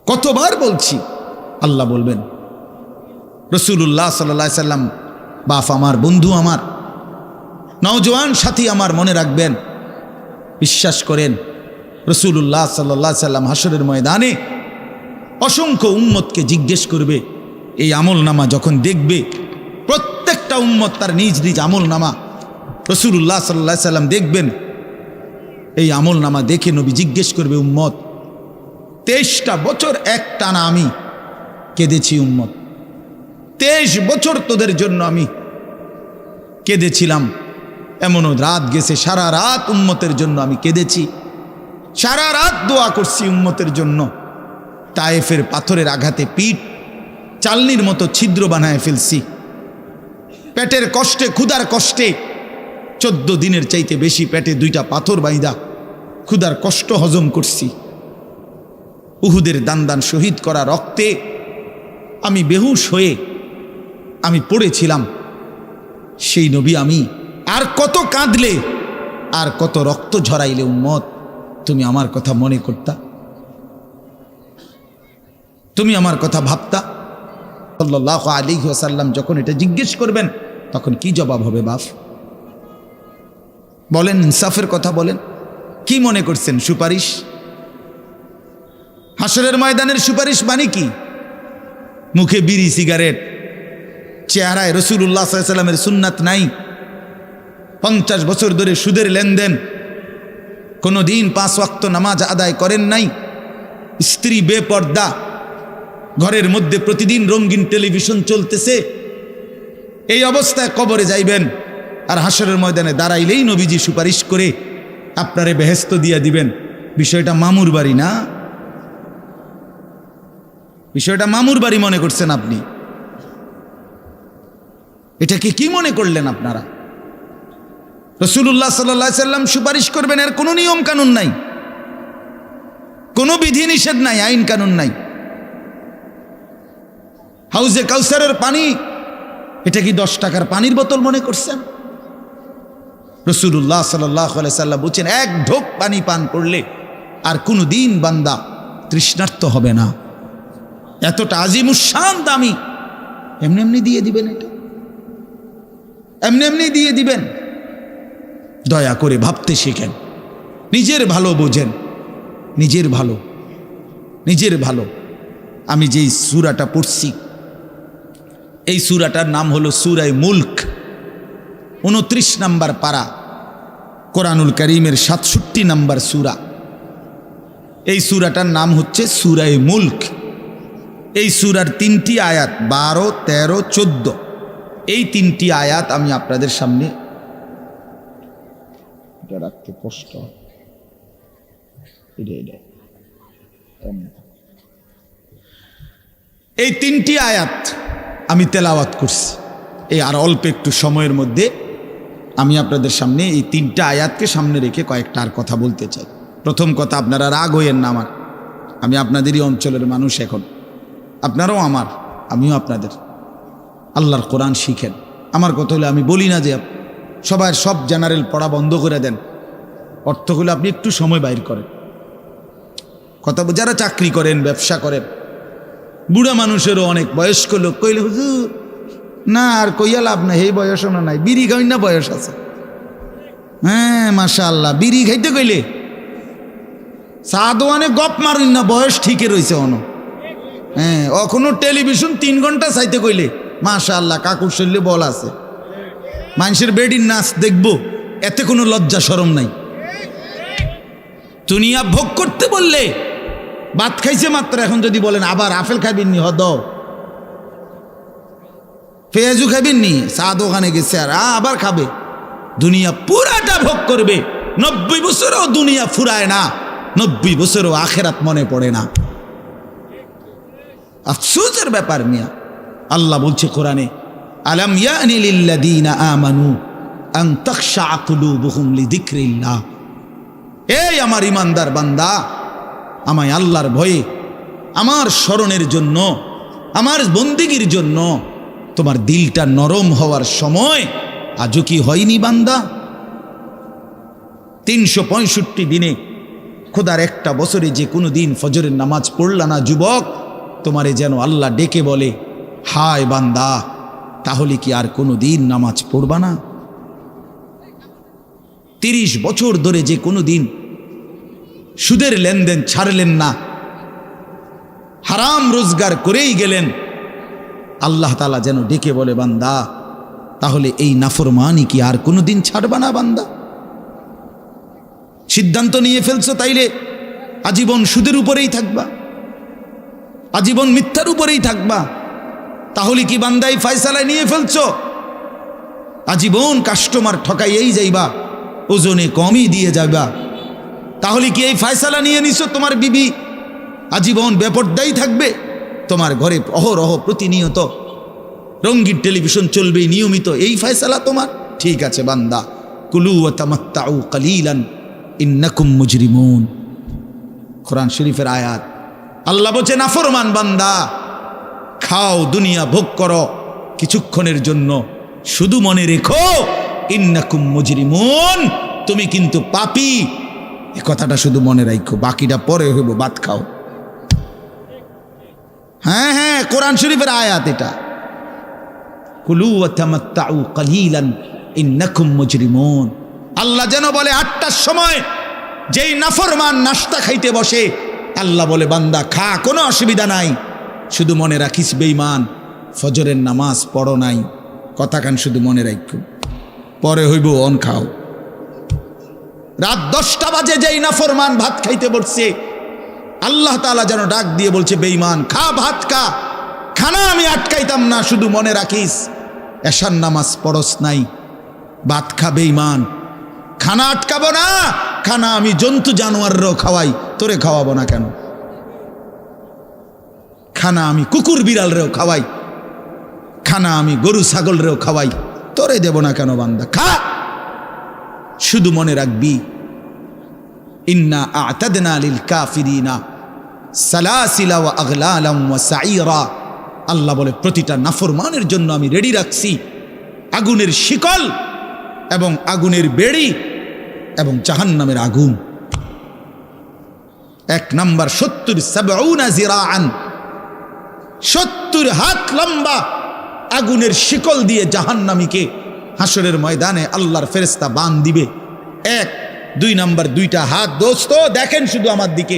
কতবার বলছি? আল্লাহ বলবেন, রাসূলুল্লাহ সাল্লাল্লাহু আলাইহি সাল্লাম বাপ আমার, বন্ধু আমার, নওজোয়ান সাথী আমার, মনে রাখবেন, বিশ্বাস করেন, রাসূলুল্লাহ সাল্লাল্লাহু আলাইহি সাল্লাম হাসরের ময়দানে অসংখ্য উম্মতকে জিজ্ঞেস করবে। এই আমল নামা যখন দেখবে, প্রত্যেকটা উম্মত তার নিজ নিজ আমল নামা, রাসূলুল্লাহ সাল্লাল্লাহু আলাইহি সাল্লাম দেখবেন। এই আমল নামা দেখে নবী জিজ্ঞেস করবে, উম্মত 23টা বছর একটানা আমি কেঁদেছি, উম্মত 23 বছর তোদের জন্য আমি কেঁদেছিলাম। এমনও রাত গেছে, সারা রাত উম্মতের জন্য আমি কেঁদেছি, সারা রাত দোয়া করছি উম্মতের জন্য। তায়েফের পাথরের আঘাতে পিঠ, চালনির মতো ছিদ্র বানায় ফেলছি। পেটের কষ্টে, ক্ষুধার কষ্টে 14 দিনের চাইতে বেশি পেটে 2টা পাথর বাইদা ক্ষুধার কষ্ট হজম করছি। উহুদের দান শহীদ করা রক্তে আমি বেহুশ হয়ে আমি পড়েছিলাম। সেই নবী আমি আর কত কাঁদলে, আর কত রক্ত ঝরাইলে উম্মত তুমি আমার কথা মনে করতা, তুমি আমার কথা ভাবতা? সাল্লাল্লাহু আলাইহি ওয়াসাল্লাম যখন এটা জিজ্ঞেস করবেন তখন কি জবাব হবে বাপ? বলেন, ইনসাফের কথা বলেন। কি মনে করছেন সুপারিশ? হাসরের ময়দানের সুপারিশ মানে কি? মুখে বিড়ি, সিগারেট, চেহারায় রাসূলুল্লাহ সাল্লাল্লাহু আলাইহি ওয়াসাল্লামের সুন্নাত নাই, 50 বছর ধরে সুদের লেনদেন, কোনো দিন 5 ওয়াক্ত নামাজ আদায় করেন নাই, স্ত্রী বেপর্দা, ঘরের মধ্যে প্রতিদিন রঙিন টেলিভিশন চলতেছে, এই অবস্থায় কবরে যাইবেন। আর হাসরের ময়দানে দাঁড়াইলেই নবীজি সুপারিশ করে আপনারে বেহেশত দিয়া দিবেন। বিষয়টা মামুর বাড়ি না, বিষয়টা মামুর বাড়ি মনে করছেন আপনি। এটাকে কি মনে করলেন আপনারা? রাসূলুল্লাহ সাল্লাল্লাহু আলাইহি সাল্লাম সুপারিশ করবেন, এর কোনো নিয়ম কানুন নাই, কোনো বিধি নিষেধ নাই, আইন কানুন নাই। হাউজে কাউসারের পানি, এটা কি 10 টাকার পানির বোতল মনে করছেন? রাসূলুল্লাহ সাল্লাল্লাহু আলাইহি সাল্লাম বলেছেন, 1 ঢোক পানি পান করলে আর কোনো দিন বান্দা তৃষ্ণার্ত হবে না। এতটা আজিমুশান দামি, এমনি এমনি দিয়ে দিবেন? এটা এমনি এমনি দিয়ে দিবেন? দয়া করে ভাবতে শিখেন, নিজের ভালো বোঝেন, নিজের ভালো, নিজের ভালো। আমি যেই সূরাটা পড়ছি, এই সূরাটার নাম হলো সূরা মুলক, 29 নম্বর পারা, কোরআনুল কারীমের 67 নম্বর সূরা। এই সূরাটার নাম হচ্ছে সূরা মুলক। এই সূরার 3টি আয়াত, 12, 13, 14, এই 3টি আয়াত আমি আপনাদের সামনে রাখতে কষ্ট। এই 3টি আয়াত আমি তেলাওয়াত করছি। এই আর অল্প একটু সময়ের মধ্যে আমি আপনাদের সামনে এই 3টা আয়াতকে সামনে রেখে কয়েকটা আর কথা বলতে চাই। প্রথম কথা, আপনারা রাগ হইয়েন না আমার, আমি আপনাদেরই অঞ্চলের মানুষ, এখন আপনারাও আমার, আমিও আপনাদের। আল্লাহর কোরআন শিখেন। আমার কথা হলো, আমি বলি না যে সবার সব জেনারেল পড়া বন্ধ করে দেন, অর্থ হলো আপনি একটু সময় বাইর করেন। কথা, যারা চাকরি করেন, ব্যবসা করেন, বুড়া মানুষেরও অনেক বয়স্ক লোক কইলে, হুজুর না আর কইয়া লাভ নাই, এই বয়সও না নাই, বিড়ি খাই না বয়স আছে। হ্যাঁ মাশাআল্লাহ, বিড়ি খাইতে কইলে চা দোয়ানে গপ মারুন না, বয়স ঠিকই রয়েছে অন। হ্যাঁ, এখনো টেলিভিশন 3 ঘন্টা চাইতে কইলে মাশাআল্লাহ কাকুর শরীরে বল আছে। মানুষের বেডির নাচ দেখবো, এতে কোনো লজ্জা শরম নাই। দুনিয়া ভোগ করতে বললে, ভাত খাইছে মাত্র, এখন যদি বলেন আবার আপেল খাইবেন নি, হদ পেঁয়াজু খাইবেন নি, চা দোকানে গেছে আর আবার খাবে। দুনিয়া পুরাটা ভোগ করবে, 90 বছরও দুনিয়া ফুরায় না, 90 বছরও আখেরাত মনে পড়ে না। আফসোসের ব্যাপার মিয়া। আল্লাহ বলছে কোরআনে, আলাম ইয়ানি লিল্লাযীনা আমানু আন তাখশা কুলুবুহুম লিযিকরিল্লাহ। এই আমার ইমানদার বান্দা, আমায় আল্লাহর ভয়ে, আমার স্মরণের জন্য, আমার বন্দেগীর জন্য তোমার দিলটা নরম হওয়ার সময় আজও কি হয়নি বান্দা? 365 দিনে, খোদার একটা বছরে যে কোনো দিন ফজরের নামাজ পড়লা না যুবক, তোমারে যেন আল্লাহ ডেকে বলে, হায় বান্দা, তাহলে কি আর কোনো দিন নামাজ পড়বা না? 30 বছর ধরে যে কোনো দিন সুদের লেনদেন ছাড়লেন না, হারাম রোজগার করেই গেলেন, আল্লাহ তাআলা যেন ডেকে বলে, বান্দা তাহলে এই নাফরমানি কি আর কোনো দিন ছাড়বা না বান্দা? সিদ্ধান্ত নিয়ে ফেলছো তাইলে আজীবন সুদের উপরেই থাকবা, আজীবন মিথ্যার উপরেই থাকবা। তাহলে কি বান্দা এই ফয়সালায় নিয়ে ফেলছো আজীবন কাস্টমার ঠকাইয়েই যাইবা, ওজনে কমই দিয়ে যাবা? তাহলে কি এই ফয়সালা নিয়ে নিছো তোমার বিবি আজীবন বেপরদাই থাকবে? তোমার ঘরে অহরহ প্রতিনিয়ত রঙিন টেলিভিশন চলবে নিয়মিত, এই ফয়সালা তোমার? ঠিক আছে বান্দা, কুলু ওয়া তামাত্তাউ কালিলান ইন্নাকুম মুজরিমুন। কোরআন শরীফের আয়াত। আল্লাহ বলছে নাফরমান বান্দা, খাও, দুনিয়া ভোগ করো কিছুক্ষণের জন্য, শুধু মনে রেখো ইন্নাকুম মুজরিমুন, তুমি কিন্তু পাপী। এই কথাটা শুধু মনে রাখো, বাকিটা পরে হইব, ভাত খাও। হ্যাঁ হ্যাঁ, কোরআন শরীফের আয়াত এটা। কুলু ওয়া তামাত্তাউ কালিলান ইন্নাকুম মুজরিমুন। আল্লাহ যেন বলে 8টার সময় যেই নাফরমান নাস্তা খাইতে বসে, আল্লাহ বলে বান্দা খা, কোনো অসুবিধা নাই, শুধু মনে রাখিস বেঈমান ফজরের নামাজ পড়ো নাই। কথাখান শুধু মনে রাখো, পরে হইব অন খাও। রাত 10টা বাজে যেই নাফরমান ভাত খাইতে বসছে, আল্লাহ তাআলা যেন ডাক দিয়ে বলছে বেঈমান খা, ভাত খা, খানা আমি আটকাইতাম না, শুধু মনে রাখিস এশার নামাজ পড়স নাই, ভাত খা বেঈমান। খানা আটকাবো না, খানা আমি জন্তু জানোয়াররাও খাওয়াই, তোরে খাওয়াবো না কেন? খানা আমি কুকুর বিড়ালরেও খাওয়াই, খানা আমি গরু ছাগলরেও খাওয়াই, তোরে দেব না কেন বান্দা? খা, শুধু মনে রাখবি ইন্না আ'তাদনা লিল কাফিরিনা সালাসিলা ওয়া আগলালাম ওয়া সাঈরা। আল্লাহ বলে প্রতিটা নাফরমানের জন্য আমি রেডি রাখছি আগুনের শিকল এবং আগুনের বেড়ি এবং জাহান্নামের আগুন। 1 নাম্বার 70 জিরাআন, 70 হাত লম্বা আগুনের শিকল দিয়ে জাহান্নামীকে হাসরের ময়দানে আল্লাহর ফেরেশতা বান দিবে। 1 2 নাম্বার 2টা হাত। দোস্ত দেখেন শুধু আমার দিকে,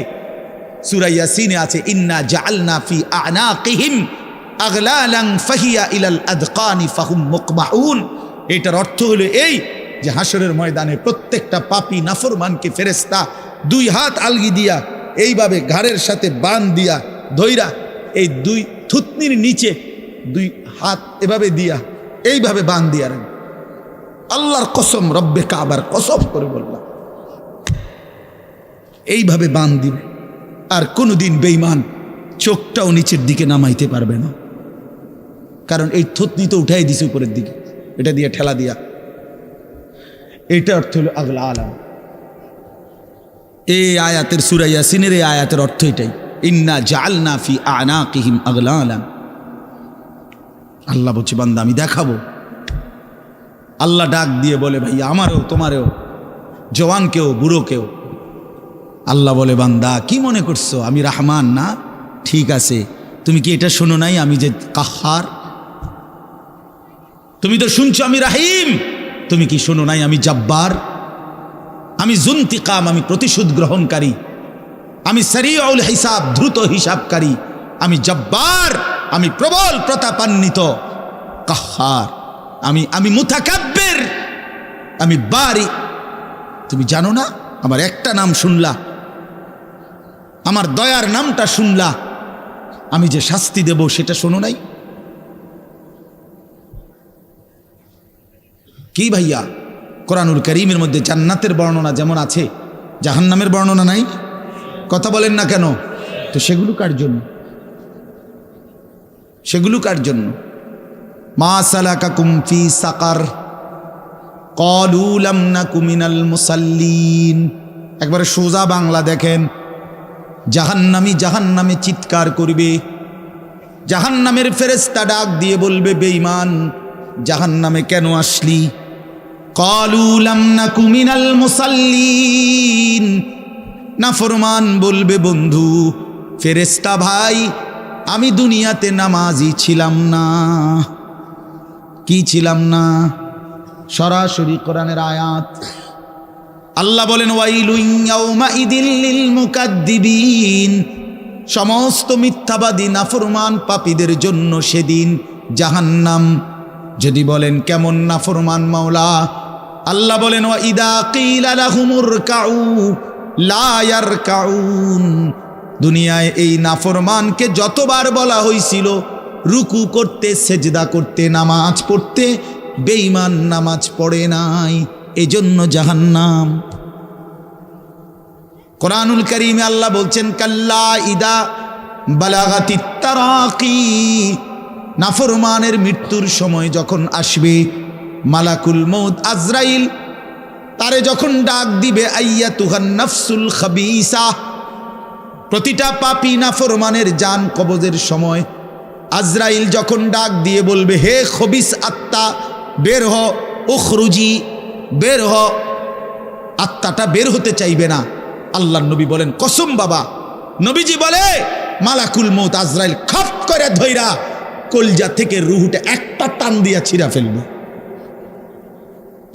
সূরা ইয়াসিনে আছে ইন্না জাআলনা ফি আ'নাকিহিম আগলালান ফাহিয়া ইলাল আদকানি ফাহুম মুকমাউন। এটার অর্থ হলো এই যে হাসরের ময়দানে প্রত্যেকটা পাপী নাফরমানকে ফেরেশতা 2 হাত আলগি দিয়া এইভাবে ঘাড়ের সাথে বান দিয়া ধইরা এই 2 থুতনির নিচে 2 হাত এভাবে দিয়া এইভাবে বান দিয়া রাখবে। আল্লাহর কসম, রব্বে কাবার কসম করে বললাম, এইভাবে বান দিবে। আর কোনোদিন বেঈমান চোখটাও নিচের দিকে নামাইতে পারবে না, কারণ এই থুতনি তো উঠাই দিছে উপরের দিকে, এটা দিয়ে ঠেলা দিয়া। এটা অর্থ হলো আগলা আলাম। এই আয়াতের সূরা ইয়াসিনের এই আয়াতের অর্থ এটাই, ইন্না জাআলনা ফি আ'নাকিহিম আগলালান। আল্লাহ বলছে বান্দা আমি দেখাবো। আল্লাহ ডাক দিয়ে বলে ভাইয়া আমারও তোমারও, জওয়ানকেও বুড়োকেও। আল্লাহ বলে বান্দা কি মনে করছো আমি রহমান না? ঠিক আছে, তুমি কি এটা শোনো নাই আমি যে কাহার? তুমি তো শুনছো আমি রাহিম, তুমি কি শোনো নাই আমি জব্বার? আমি জুনতিকাম, আমি প্রতিশোধ গ্রহণকারী, আমি সারিউল হিসাব, দ্রুত হিসাবকারী, আমি জব্বার, আমি প্রবল প্রতাপান্বিত, কাহার, আমি মুতাকাব্বির, আমি বারি। তুমি জানো না? আমার একটা নাম শুনলা, আমার দয়ার নামটা শুনলা, আমি যে শাস্তি দেব সেটা শোনো নাই? কি ভাইয়া, কোরআনুল কারীমের মধ্যে জান্নাতের বর্ণনা যেমন আছে, জাহান্নামের বর্ণনা নাই? কথা বলেন না কেন? তো সেগুলো কার জন্য? সেগুলো কার জন্য? মা সালাকাকুম ফি সাকার ক্বালু লাম নাকু মিনাল মুসাল্লিন। একবারে সোজা বাংলা দেখেন, জাহান্নামে চিৎকার করবে, জাহান্নামের ফেরেশতা ডাক দিয়ে বলবে বেঈমান জাহান্নামে কেন আসলি? ক্বালু লাম নাকু মিনাল মুসাল্লিন। নাফরমান বলবে বন্ধু ফেরেশতা ভাই আমি দুনিয়াতে নামাজি ছিলাম না। কি ছিলাম না? সরাসরি কোরআনের আয়াত। আল্লাহ বলেন ওয়াইলুন ইয়াউমাইদিল লিল মুকাদ্দিবিন। সমস্ত মিথ্যাবাদী নাফরমান পাপীদের জন্য সেদিন জাহান্নাম। যদি বলেন কেমন নাফরমান মাওলা? আল্লাহ বলেন ওয়া ইদা কিলা লাহুমুর কাউ লা ইয়ারকাউন। দুনিয়ায় এই নাফরমানকে যতবার বলা হয়েছিল রুকু করতে, সেজদা করতে, নামাজ পড়তে, বেঈমান নামাজ পড়ে নাই, এজন্য জাহান্নাম। কোরআনুল কারীমে আল্লাহ বলছেন কাল্লা ইদা বালাগাতিত তারাকি, নাফরমানের মৃত্যুর সময় যখন আসবে, মালাকুল মউত আজরাইল তারে যখন ডাক দিবে, আইয়াতুহান নাফসুল খাবিসা, প্রতিটা পাপী নাফরমানের জান কবজের সময় আজরাইল যখন ডাক দিয়ে বলবে, হে খবিস আত্মা বের হ, উখরুজি বের হ, আত্মাটা বের হতে চাইবে না। আল্লাহর নবী বলেন, কসম বাবা, নবীজি বলে মালাকুল মউত আজরাইল খপ করে ধইরা কলজা থেকে রুহুটা একটা টান দিয়া ছিঁড়া ফেলবে,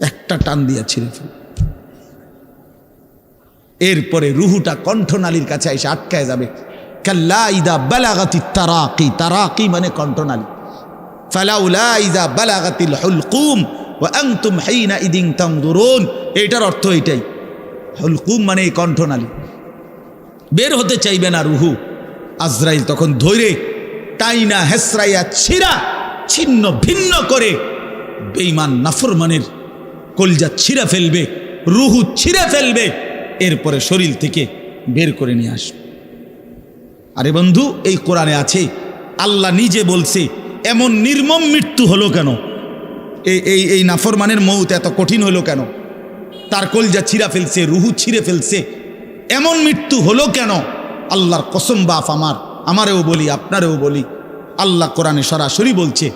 একটা টান দিয়া ছিঁড়ে ফেলবে। এরপরে রুহুটা কণ্ঠনালীর কাছে এসে আটকায় যাবে। কাল্লা ইদা বালাগাতিত তারাকি, তারাকি মানে কণ্ঠনালী। ফালাউলা ইদা বালাগাতিল হুলকুম ওয়া আনতুম হিনা ইদিন তানজুরুন, এটার অর্থ এটাই। হুলকুম মানে এই কণ্ঠনালী, বের হতে চাইবে না রুহু। আজরাইল তখন ধৈরে টাইনা হেসরাইয়া ছিঁড়া ছিন্ন ভিন্ন করে বেঈমান নাফরমানের কলজা ছিঁড়া ফেলবে, রুহু ছিঁড়ে ফেলবে, এরপরে শরীর থেকে বের করে নিয়ে আসবে। আরে বন্ধু, এই কোরআনে আছে, আল্লাহ নিজে বলছে এমন নির্মম মৃত্যু হলো কেন, এই নাফরমানের মউত এত কঠিন হলো কেন, তার কলজা ছিঁড়া ফেলছে, রুহু ছিঁড়ে ফেলছে, এমন মৃত্যু হলো কেন? আল্লাহর কসম বাপ আমারেও বলি, আপনারেও বলি, আল্লাহ কোরআনে সরাসরি বলছে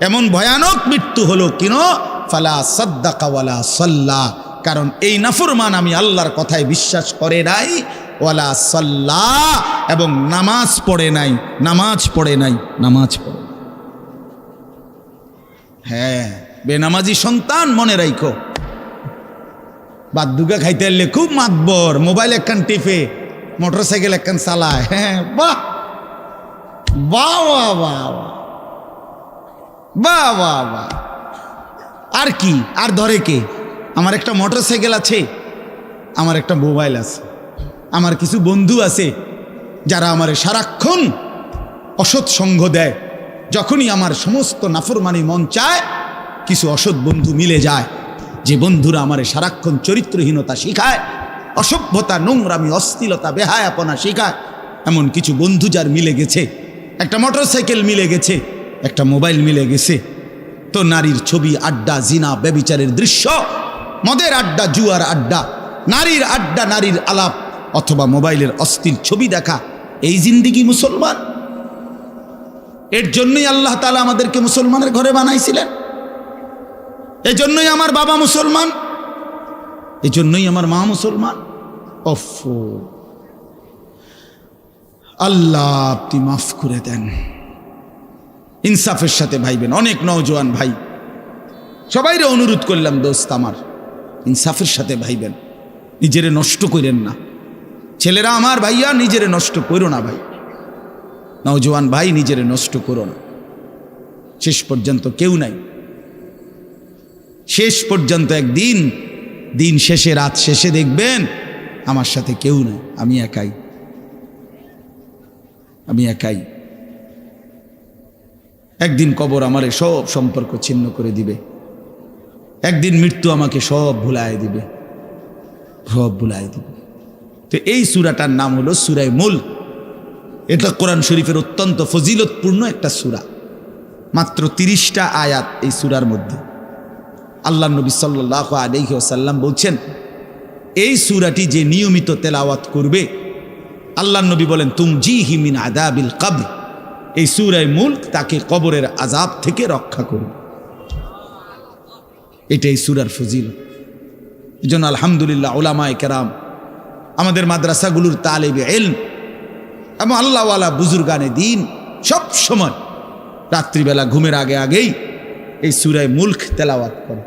এমন ভয়ানক মৃত্যু হলো কিন, ফালা সাদ্দাকা ওয়ালা সাল্লা, কারণ এই নাফরমান আমি আল্লাহর কথায় বিশ্বাস করে নাই, ওয়ালা সাল্লা, এবং নামাজ পড়ে নাই, নামাজ পড়ে নাই, নামাজ পড়ে। হ্যাঁ, বেনামাজি সন্তান মনে রাখো, বাদ দুগা খাইতে এলে খুব মাতবর, মোবাইল একখান টিপে, মোটরসাইকেল একখান চালায়। হ্যাঁ, বাহ বাহ বাহ বাহ বাহ বাহ বাহ, আর কি, আর ধরে কে? আমার একটা মোটরসাইকেল আছে, আমার একটা মোবাইল আছে, আমার কিছু বন্ধু আছে যারা আমার সারাক্ষণ অসৎ সঙ্গ দেয়। যখনই আমার সমস্ত নাফরমানি মন চায়, কিছু অসৎ বন্ধু মিলে যায়, যে বন্ধুরা আমার সারাক্ষণ চরিত্রহীনতা শিখায়, অসভ্যতা, নোংরামি, অশ্লীলতা, বেহায়াপনা শিখায়। এমন কিছু বন্ধু যার মিলে গেছে, একটা মোটরসাইকেল মিলে গেছে, একটা মোবাইল মিলে গেছে, তো নারীর ছবি, আড্ডা, জিনা, ব্যভিচারের দৃশ্য, মদের আড্ডা, জুয়ার আড্ডা, নারীর আড্ডা, নারীর আলাপ, অথবা মোবাইলের অশ্লীল ছবি দেখা, এই জিন্দিগি মুসলমান? এর জন্যই আল্লাহ তাআলা আমাদেরকে মুসলমানের ঘরে বানাইছিলেন, এই জন্যই আমার বাবা মুসলমান, এই জন্যই আমার মা মুসলমান। ওফো, আল্লাহ আপনি মাফ করে দেন। ইনসাফের সাথে ভাইবেন। অনেক নওজোয়ান ভাই, সবাইরে অনুরোধ করলাম, দোস্ত আমার, ইনসাফের সাথে ভাইবেন, নিজেরে নষ্ট করেন না। ছেলেরা আমার, ভাইয়া, নিজেরে নষ্ট করো না ভাই, নওজোয়ান ভাই, নিজেরে নষ্ট করো না। শেষ পর্যন্ত কেউ নাই, শেষ পর্যন্ত একদিন, দিন শেষে, রাত শেষে দেখবেন আমার সাথে কেউ নাই, আমি একাই, আমি একাই। একদিন কবর আমারে সব সম্পর্ক ছিন্ন করে দিবে, একদিন মৃত্যু আমাকে সব ভুলায় দিবে, সব ভুলায় দিবে। তো এই সূরাটার নাম হলো সূরা মুলক। এটা কোরআন শরীফের অত্যন্ত ফজিলতপূর্ণ একটা সূরা, মাত্র 30টা আয়াত এই সূরার মধ্যে। আল্লাহ নবী সাল্লাল্লাহু আলাইহি ওয়াসাল্লাম বলছেন, এই সূরাটি যে নিয়মিত তেলাওয়াত করবে, আল্লাহ নবী বলেন, তুমজিহি মিন আযাবিল কবর, এই সূরা মুলক তাকে কবরের আযাব থেকে রক্ষা করবে। এটাই সূরার ফজিলত। এজন্য আলহামদুলিল্লাহ উলামায়ে কেরাম, আমাদের মাদ্রাসাগুলোর তালিবে ইলম এবং আল্লাহওয়ালা বুজুর্গানে দ্বীন সব সময় রাত্রিবেলা ঘুমের আগে আগেই এই সূরা মুলক তেলাওয়াত করে।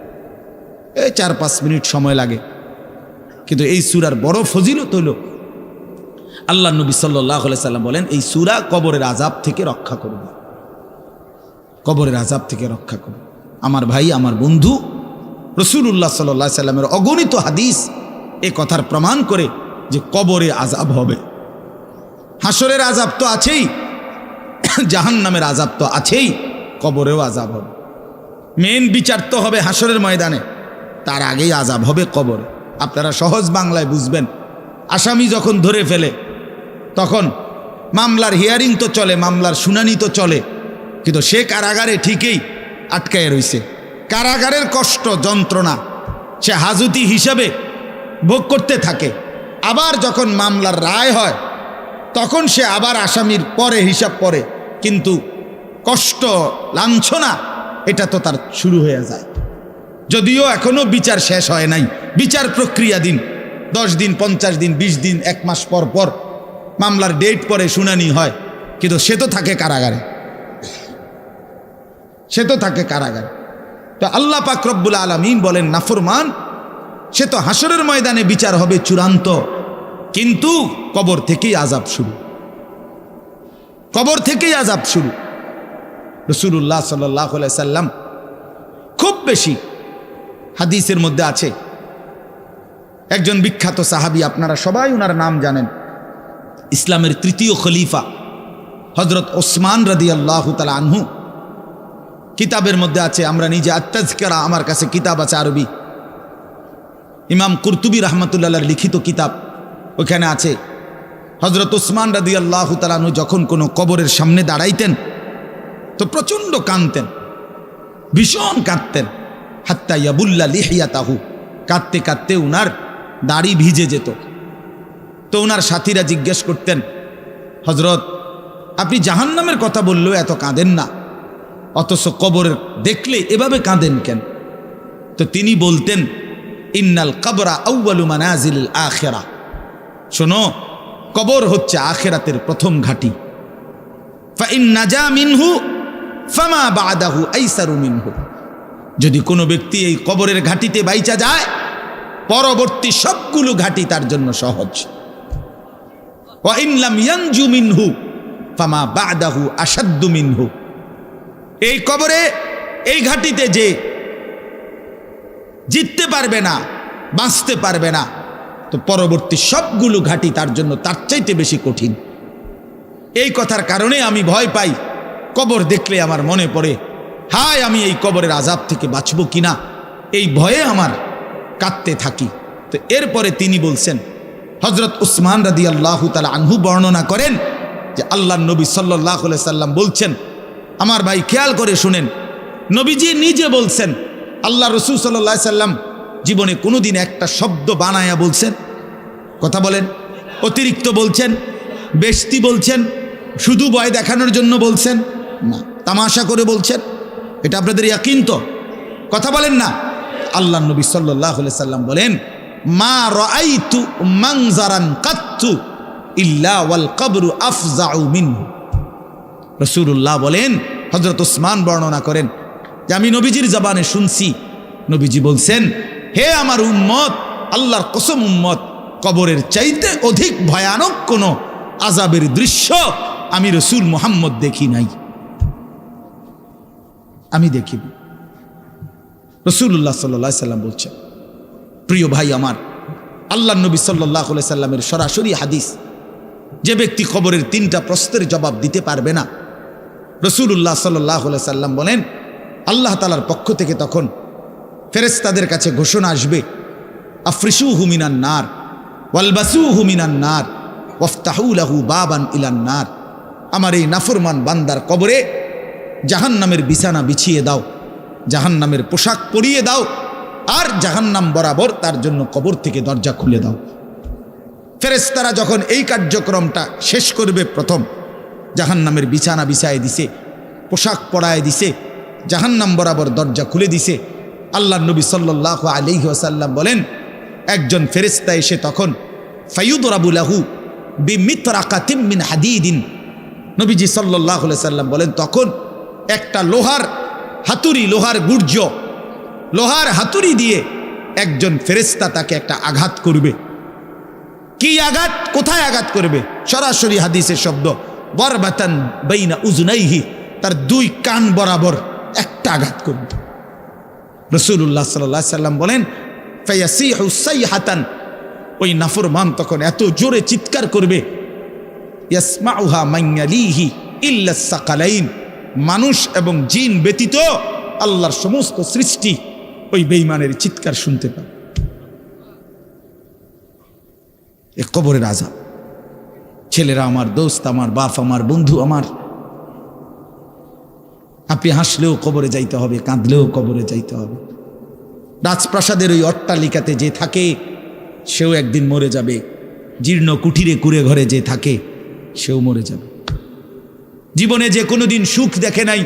এই 4-5 মিনিট সময় লাগে, কিন্তু এই সূরার বড় ফজিলত হলো, আল্লাহ নবী সাল্লাল্লাহু আলাইহি সাল্লাম বলেন, এই সূরা কবরের আযাব থেকে রক্ষা করবে, কবরের আযাব থেকে রক্ষা করবে। আমার ভাই, আমার বন্ধু, রাসূলুল্লাহ সাল্লাল্লাহু আলাইহি সাল্লামের অগণিত হাদিস এ কথার প্রমাণ করে যে কবরে আযাব হবে। হাসরের আযাব তো আছেই, জাহান্নামের আযাব তো আছেই, কবরেও আযাব হবে। মেন বিচার তো হবে হাসরের ময়দানে, তার আগেই আযাব হবে কবরে। আপনারা সহজ বাংলায় বুঝবেন, আসামি যখন ধরে ফেলে, তখন মামলার হিয়ারিং তো চলে, মামলার শুনানি তো চলে, কিন্তু সে কারাগারে ঠিকই আটকায় রইছে। কারাগারের কষ্ট যন্ত্রণা সে হাজতি হিসাবে ভোগ করতে থাকে। আবার যখন মামলার রায় হয় তখন সে আবার আসামির পরে হিসাব পরে, কিন্তু কষ্ট লাঞ্ছনা এটা তো তার শুরু হয়ে যায়। যদিও এখনো বিচার শেষ হয় নাই, বিচার প্রক্রিয়াধীন, 10 দিন 50 দিন 20 দিন 1 মাস পর পর মামলার ডেট পরে শুনানি হয়, কিন্তু সে তো থাকে কারাগারে, সে তো থাকে কারাগারে। তো আল্লাহ পাক রব্বুল আলামিন বলেন নাফরমান সে তো হাসরের ময়দানে বিচার হবে চূড়ান্ত, কিন্তু কবর থেকেই আযাব শুরু, কবর থেকেই আযাব শুরু। রাসূলুল্লাহ সাল্লাল্লাহু আলাইহি সাল্লাম খুব বেশি হাদিসের মধ্যে আছে, একজন বিখ্যাত সাহাবী, আপনারা সবাই ওনার নাম জানেন, ইসলামের 3য় খলিফা হযরত ওসমান রাদিয়াল্লাহু তাআলা আনহু। কিতাবের মধ্যে আছে, আমরা নিজে আত-তাযকিরা, আমার কাছে কিতাব আছে আরবি, ইমাম কুরতুবী রাহমাতুল্লাহ লিখিত কিতাব, ওখানে আছে হযরত ওসমান রাদিয়াল্লাহু তাআলা আনহু যখন কোনো কবরের সামনে দাঁড়াইতেন তো প্রচণ্ড কাঁদতেন, ভীষণ কাঁদতেন, হাত্তা ইয়াবুল্লা লিহিয়াতাহু, কাঁদতে কাঁদতে উনার দাড়ি ভিজে যেত। তো উনার সাথীরা জিজ্ঞেস করতেন, হযরত আপনি জাহান্নামের কথা বললেও এত কাঁদেন না, অথচ কবর দেখলে এভাবে কাঁদেন কেন? তো তিনি বলতেন, ইন্নাল কবরা আউয়ালু মানাজিলিল আখিরা, শোনো কবর হচ্ছে আখিরাতের প্রথম ঘাঁটি। ফা ইন নাজা মিনহু ফামা বাদাহু আইসারু মিনহু, যদি কোনো ব্যক্তি এই কবরের ঘাঁটিতে বাইচা যায় পরবর্তী সবগুলো ঘাঁটি তার জন্য সহজ। ওয়া ইন লাম ইয়ানজু মিনহু ফামা বাদাহু আশাদ্দু মিনহু, এই কবরে এই ঘাঁটিতে যে জিততে পারবে না, বাঁচতে পারবে না, তো পরবর্তী সবগুলো ঘাঁটি তার জন্য তার চাইতে বেশি কঠিন। এই কথার কারণে আমি ভয় পাই, কবর দেখলে আমার মনে পড়ে, হায় আমি এই কবরের আযাব থেকে বাঁচব কিনা, এই ভয়ে আমার কাঁদতে থাকি। তো এরপরে তিনি বলছেন, হযরত উসমান রাদিয়াল্লাহু তাআলা আনহু বর্ণনা করেন যে আল্লাহর নবী সাল্লাল্লাহু আলাইহি সাল্লাম বলছেন, আমার ভাই খেয়াল করে শুনেন, নবীজি নিজে বলছেন, আল্লাহ রাসূল সাল্লাল্লাহু আলাইহি সাল্লাম জীবনে কোনোদিন একটা শব্দ বানায়া বলছেন? কথা বলেন। অতিরিক্ত বলছেন, বেশতি বলছেন, শুধু ভয় দেখানোর জন্য বলছেন না, তামাশা করে বলছেন? এটা আপনাদের ইয়াকিন তো? কথা বলেন না। আল্লাহ নবী সাল্লাল্লাহু আলাইহি সাল্লাম বলেন, মা রাআইতু মানজারান কাত্তু ইল্লা ওয়াল কবরু আফজাউ মিনহু। রাসূলুল্লাহ বলেন, হযরত ওসমান বর্ণনা করেন যে আমি নবীজির জবানে শুনছি, নবীজি বলছেন, হে আমার উম্মত, আল্লাহর কসম উম্মত, কবরের চাইতে অধিক ভয়ানক কোনো আযাবের দৃশ্য আমি রাসূল মুহাম্মদ দেখি নাই, আমি দেখিনি। রাসূলুল্লাহ সাল্লাল্লাহু আলাইহি সাল্লাম বলছেন। প্রিয় ভাই আমার, আল্লাহর নবী সাল্লাল্লাহু আলাইহি সাল্লামের সরাসরি হাদিস, যে ব্যক্তি কবরের 3টা প্রশ্নের জবাব দিতে পারবে না, রাসূলুল্লাহ সাল্লাল্লাহু আলাইহি সাল্লাম বলেন আল্লাহ তাআলার পক্ষ থেকে তখন ফেরেশতাদের কাছে ঘোষণা আসবে, আফরিশুহু মিনান নার ওয়ালবাসুহু মিনান নার ওয়াফতাহু লাহু বাবান ইলান নার। আমার এই নাফরমান বান্দার কবরে জাহান্নামের বিছানা বিছিয়ে দাও, জাহান্নামের পোশাক পরিয়ে দাও, আর জাহান্নাম বরাবর তার জন্য কবর থেকে দরজা খুলে দাও। ফেরেশতারা যখন এই কার্যক্রমটা শেষ করবে, প্রথম জাহান্নামের বিছানা বিছায় দিছে, পোশাক পরায় দিছে, জাহান্নাম বরাবর দরজা খুলে দিছে, আল্লাহর নবী সাল্লাল্লাহু আলাইহি ওয়াসাল্লাম বলেন, একজন ফেরেশতা এসে তখন ফায়ুদরাবু লাহু বিমিতরাকাতিম মিন হাদিদিন, নবীজি সাল্লাল্লাহু আলাইহি সাল্লাম বলেন তখন একটা লোহার হাতুড়ি, লোহার গুর্জ, লোহার হাতুড়ি দিয়ে একজন ফেরেশতা তাকে একটা আঘাত করবে। কি আঘাত? কোথায় আঘাত করবে? সরাসরি হাদিসের শব্দ, বরবাতান বাইনা উজনাইহি, তার 2 কান বরাবর একটা আঘাত করবে। রাসূলুল্লাহ সাল্লাল্লাহু আলাইহি সাল্লাম বলেন, ফায়াসিহু সাইহাতান, ওই নাফরমান তখন এত জোরে চিৎকার করবে, ইয়াসমাউহা মান ইয়ালিহি ইল্লা সাকালাইন, মানুষ এবং জিন ব্যতীত আল্লাহর সমস্ত সৃষ্টি ওই বেঈমানের চিৎকার শুনতে পাবে। এ কবরের আযাব, ছেলেরা আমার দোস্ত, আমার বাপ, আমার বন্ধু, আমার। আপনি হাসলেও কবরে যাইতে হবে, কাঁদলেও কবরে যাইতে হবে। রাজপ্রাসাদের ওই অট্টালিকাতে যে থাকে সেও একদিন মরে যাবে, জীর্ণ কুঠিরে কুড়ে ঘরে যে থাকে সেও মরে যাবে। জীবনে যে কোনোদিন সুখ দেখে নাই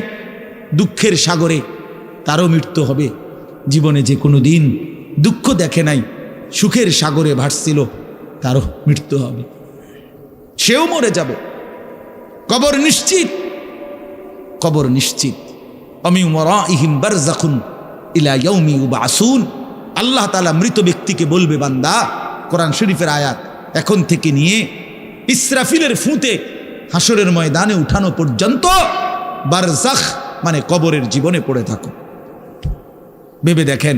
দুঃখের সাগরে, তারও মৃত্যু হবে। জীবনে যে কোনোদিন দুঃখ দেখে নাই সুখের সাগরে ভাসছিল, তারও মৃত্যু হবে, সেও মরে যাবে। কবর নিশ্চিত, কবর নিশ্চিত। আমিন ওয়ারাইহিম বারযাখুন ইলা ইয়াউমি ইউবআসুন। আল্লাহ তাআলা মৃত ব্যক্তিকে বলবে, বান্দা, কোরআন শরীফের আয়াত, এখন থেকে নিয়ে ইসরাফিলের ফুঁতে হাসরের ময়দানে উঠানো পর্যন্ত বারজাখ মানে কবরের জীবনে পড়ে থাকো। ভেবে দেখেন,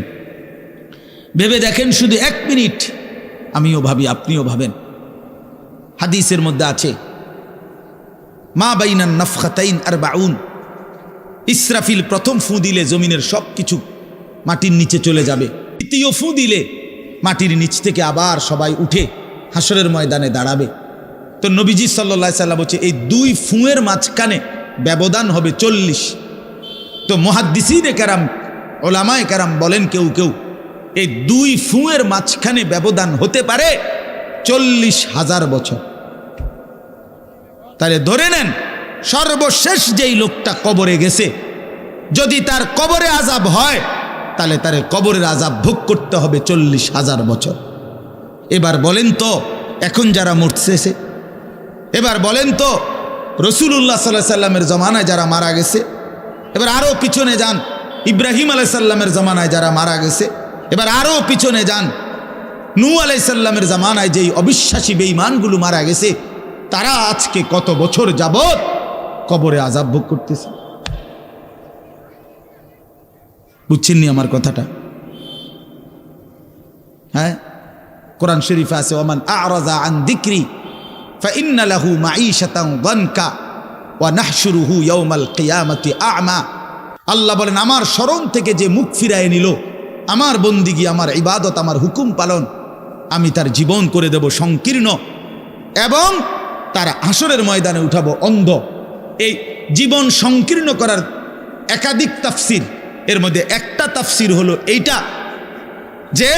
ভেবে দেখেন, শুধু 1 মিনিট। আমিও ভাবি, আপনিও ভাবেন। হাদিসের মধ্যে আছে, মা বাইনান নাফখাতাইন 40। ইসরাফিল প্রথম ফু দিলে জমিনের সব কিছু মাটির নিচে চলে যাবে। দ্বিতীয় ফু দিলে মাটির নিচ থেকে আবার সবাই উঠে হাসরের ময়দানে দাঁড়াবে। তো নবীজি সাল্লাল্লাহু আলাইহি সাল্লাম বলছে, এই 2 ফুঁয়ের মাঝখানে ব্যবধান হবে 40। তো মুহাদ্দিসিনে কেরাম, ওলামায়ে কেরাম বলেন, কেউ কেউ এই 2 ফুঁয়ের মাঝখানে ব্যবধান হতে পারে 40,000 বছর। তাহলে ধরে নেন, সর্বশেষ যেই লোকটা কবরে গেছে, যদি তার কবরে আযাব হয়, তাহলে তার কবরের আযাব ভোগ করতে হবে 40,000 বছর। এবার বলেন তো, এখন যারা মরতেছে, এবার বলেন তো রাসূলুল্লাহ সাল্লাল্লাহু আলাইহি সাল্লামের জমানায় যারা মারা গেছে, এবার আরও পিছনে যান, ইব্রাহিম আলাইহিস সালামের জমানায় যারা মারা গেছে, এবার আরও পিছনে যান, নূহ আলাইহিস সালামের জমানায় যেই অবিশ্বাসী বেঈমানগুলো মারা গেছে, তারা আজকে কত বছর যাবত কবরে আযাব ভোগ করতেছে। বুঝছেননি আমার কথাটা? হ্যাঁ, কোরআন শরীফে আছে, ওমান আ'রাযা আন যিকরি ফাইন্না লাহু মাঈশাতান যানকা ওয়া নাহশুরুহু ইয়াওমাল কিয়ামাতি আ'মা। আল্লাহ বলেন, আমার স্মরণ থেকে যে মুখ ফিরায় নিল, আমার বন্দিগি, আমার ইবাদত, আমার হুকুম পালন, আমি তার জীবন করে দেব সংকীর্ণ, এবং তার হাসরের ময়দানে উঠাবো অন্ধ। এই জীবন সংকীর্ণ করার একাধিক তাফসির, এর মধ্যে একটা তাফসির হলো এইটা, যে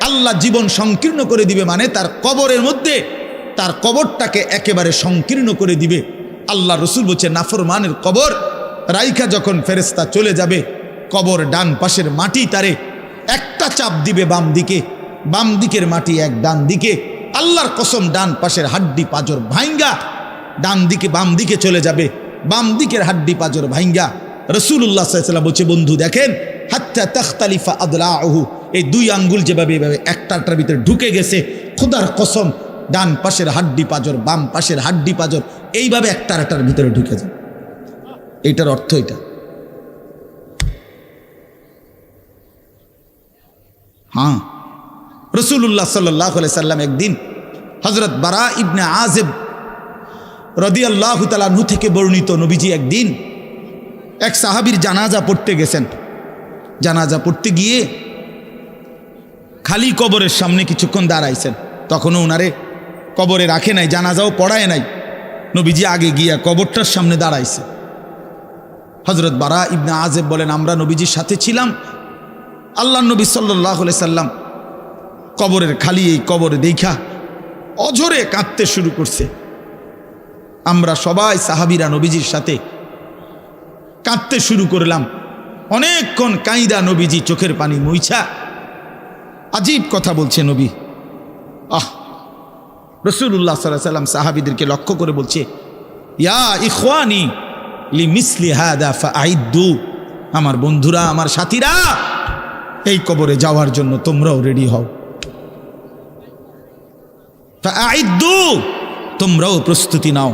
আল্লাহ জীবন সংকীর্ণ করে দিবে মানে তার কবরের মধ্যে, তার কবরটাকে একেবারে সংকীর্ণ করে দিবে। আল্লাহ রসুল বলছে, নাফরমানের কবর রাইখা যখন ফেরেশতা চলে যাবে, কবর ডান পাশের মাটি তারে একটা চাপ দিবে বাম দিকে, বাম দিকের মাটি এক ডান দিকে। আল্লাহর কসম, ডান পাশের হাড্ডি পাঁজর ভাইঙ্গা ডান দিকে বাম দিকে চলে যাবে, বাম দিকের হাড্ডি পাঁজর ভাইঙ্গা। রাসূলুল্লাহ সাল্লাল্লাহু আলাইহি ওয়াসাল্লাম বলছে, বন্ধু দেখেন, হাত্তা তাখতালিফা আদলাউহু, এই 2 আঙ্গুল যেভাবে এভাবে একটাটার ভিতরে ঢুকে গেছে, খোদার কসম, ডান পাশের হাড্ডি পাঁজর, বাম পাশের হাড্ডি পাঁজর এইভাবে একটার ভিতরে ঢুকে যায়। এইটার অর্থ এটা। হ্যাঁ, রাসূলুল্লাহ সাল্লাল্লাহু আলাইহি সাল্লাম একদিন হযরত বারা ইবনে আযিব রাদিয়াল্লাহু তাআলা আনহু থেকে বর্ণিত, নবীজি একদিন এক সাহাবীর জানাজা পড়তে গেছেন। জানাজা পড়তে গিয়ে খালি কবরের সামনে কিছুক্ষণ দাঁড়াইছেন। তখনও ওনারে কবরে রাখে নাই, জানাজাও পড়ায় নাই। নবীজি আগে গিয়া কবরটার সামনে দাঁড়াইছে। হযরত বারা ইবনে আযিব বলেন, আমরা নবীজির সাথে ছিলাম। আল্লাহ নবী সাল্লাল্লাহু আলাইহি সাল্লাম কবরের খালি এই কবরে দেখা অঝরে কাঁদতে শুরু করছে। আমরা সবাই সাহাবীরা নবীজির সাথে কাঁদতে শুরু করলাম। অনেকক্ষণ কাইদা নবীজি চোখের পানি মুইছা আজীব কথা বলছে নবী। রাসূলুল্লাহ সাল্লাল্লাহু আলাইহি সাল্লাম সাহাবীদেরকে লক্ষ্য করে বলছে, ইয়া ইখওয়ানি লিমিসলি হাদা ফাআইদ্দু, আমার বন্ধুরা, আমার সাথীরা, এই কবরে যাওয়ার জন্য তোমরাও রেডি হও। ফাআইদ্দু, তোমরাও প্রস্তুতি নাও,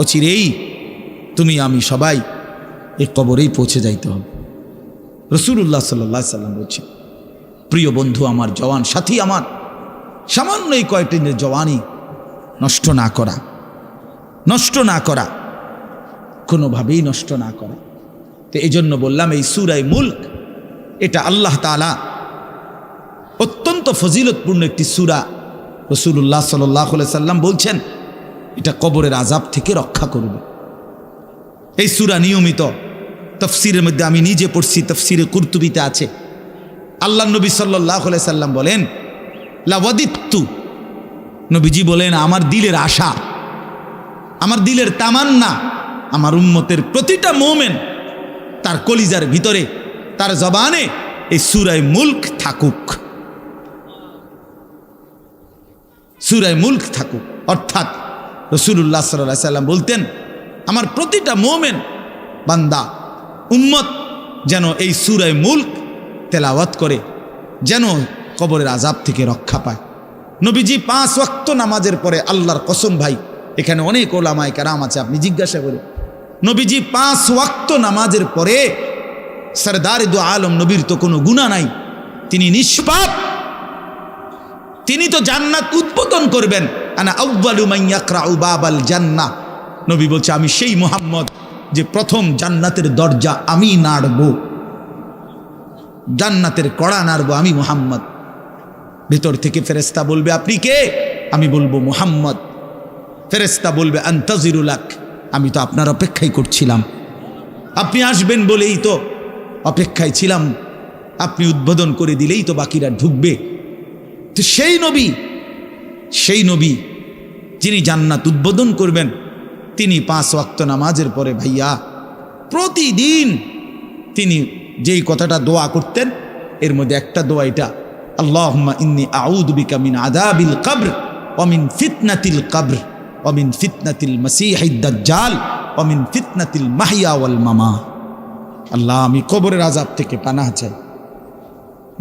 অচিরেই তুমি আমি সবাই এই কবরেই পৌঁছে যাইতে হবে। রাসূলুল্লাহ সাল্লাল্লাহু আলাইহি সাল্লাম বলছে, প্রিয় বন্ধু আমার, জওয়ান সাথী আমার, সামান্য এই কয়েকটি জওয়ানি নষ্ট না করা, নষ্ট না করা, কোনোভাবেই নষ্ট না করা। তো এই জন্য বললাম, এই সূরা মুলক এটা আল্লাহ তাআলা অত্যন্ত ফজিলতপূর্ণ একটি সূরা। রাসূলুল্লাহ সাল্লাল্লাহু আলাইহি সাল্লাম বলছেন, এটা কবরের আযাব থেকে রক্ষা করবে। এই সূরা নিয়মিত তাফসীরের মধ্যে আমি নিজে পড়ছি, তাফসীরে কুরতুবিতে আছে। আল্লাহ নবী সাল্লাল্লাহু আলাইহি সাল্লাম বলেন, লাওয়াদিত্তু, নবীজি বলেন আমার দিলের আশা, আমার দিলের তামান্না, আমার উম্মতের প্রতিটা মুমিন তার কলিজার ভিতরে, তার জবানে এই সূরা মুলক থাকুক, সূরা মুলক থাকুক। অর্থাৎ রাসূলুল্লাহ সাল্লাল্লাহু আলাইহি সাল্লাম বলতেন আমার প্রতিটা মুমিন বান্দা উম্মত যেন এই সূরা মুলক তেলাওয়াত করে, যেন কবরের আযাব থেকে রক্ষা পায়। নবীজি 5 ওয়াক্ত নামাজের পরে, আল্লাহর কসম ভাই, এখানে অনেক ওলামায়ে কেরাম আছে, আপনি জিজ্ঞাসা করুন, নবীজি 5 ওয়াক্ত নামাজের পরে, সরদারে দু আলম নবীর তো কোনো গুনাহ নাই, তিনি নিষ্পাপ, তিনি তো জান্নাত উদ্বোধন করবেন। আনা আউয়ালু মান ইয়াকরাউ বাবাল জান্নাহ, নবী বলছে আমি সেই মুহাম্মদ যে প্রথম জান্নাতের দরজা আমি নাড়ব, জান্নাতের কড়া নাড়ব আমি মুহাম্মদ। ভিতর থেকে ফেরেশতা বলবে আপনি কে? আমি বলবো মুহাম্মদ। ফেরেশতা বলবে আনতাজিরুলাক, আমি তো আপনার অপেক্ষাই করছিলাম, আপনি আসবেন বলেই তো অপেক্ষায় ছিলাম, আপনি উদ্বোধন করে দিলেই তো বাকিরা ঢুকবে। তো সেই নবী যিনি জান্নাত উদ্বোধন করবেন, তিনি 5 ওয়াক্ত নামাজের পরে ভাইয়া প্রতিদিন তিনি যেই কথাটা দোয়া করতেন, এর মধ্যে একটা দোয়া এটা, আল্লাহুম্মা ইন্নী আউযু বিকা মিন আযাবিল কবর ওয়া মিন ফিতনাতিল কবর ওয়া মিন ফিতনাতিল মাসীহিদ দাজ্জাল ওয়া মিন ফিতনাতিল মাহইয়া ওয়াল মামাত। আল্লাহ আমি কবরের আযাব থেকে পানাহ চাই।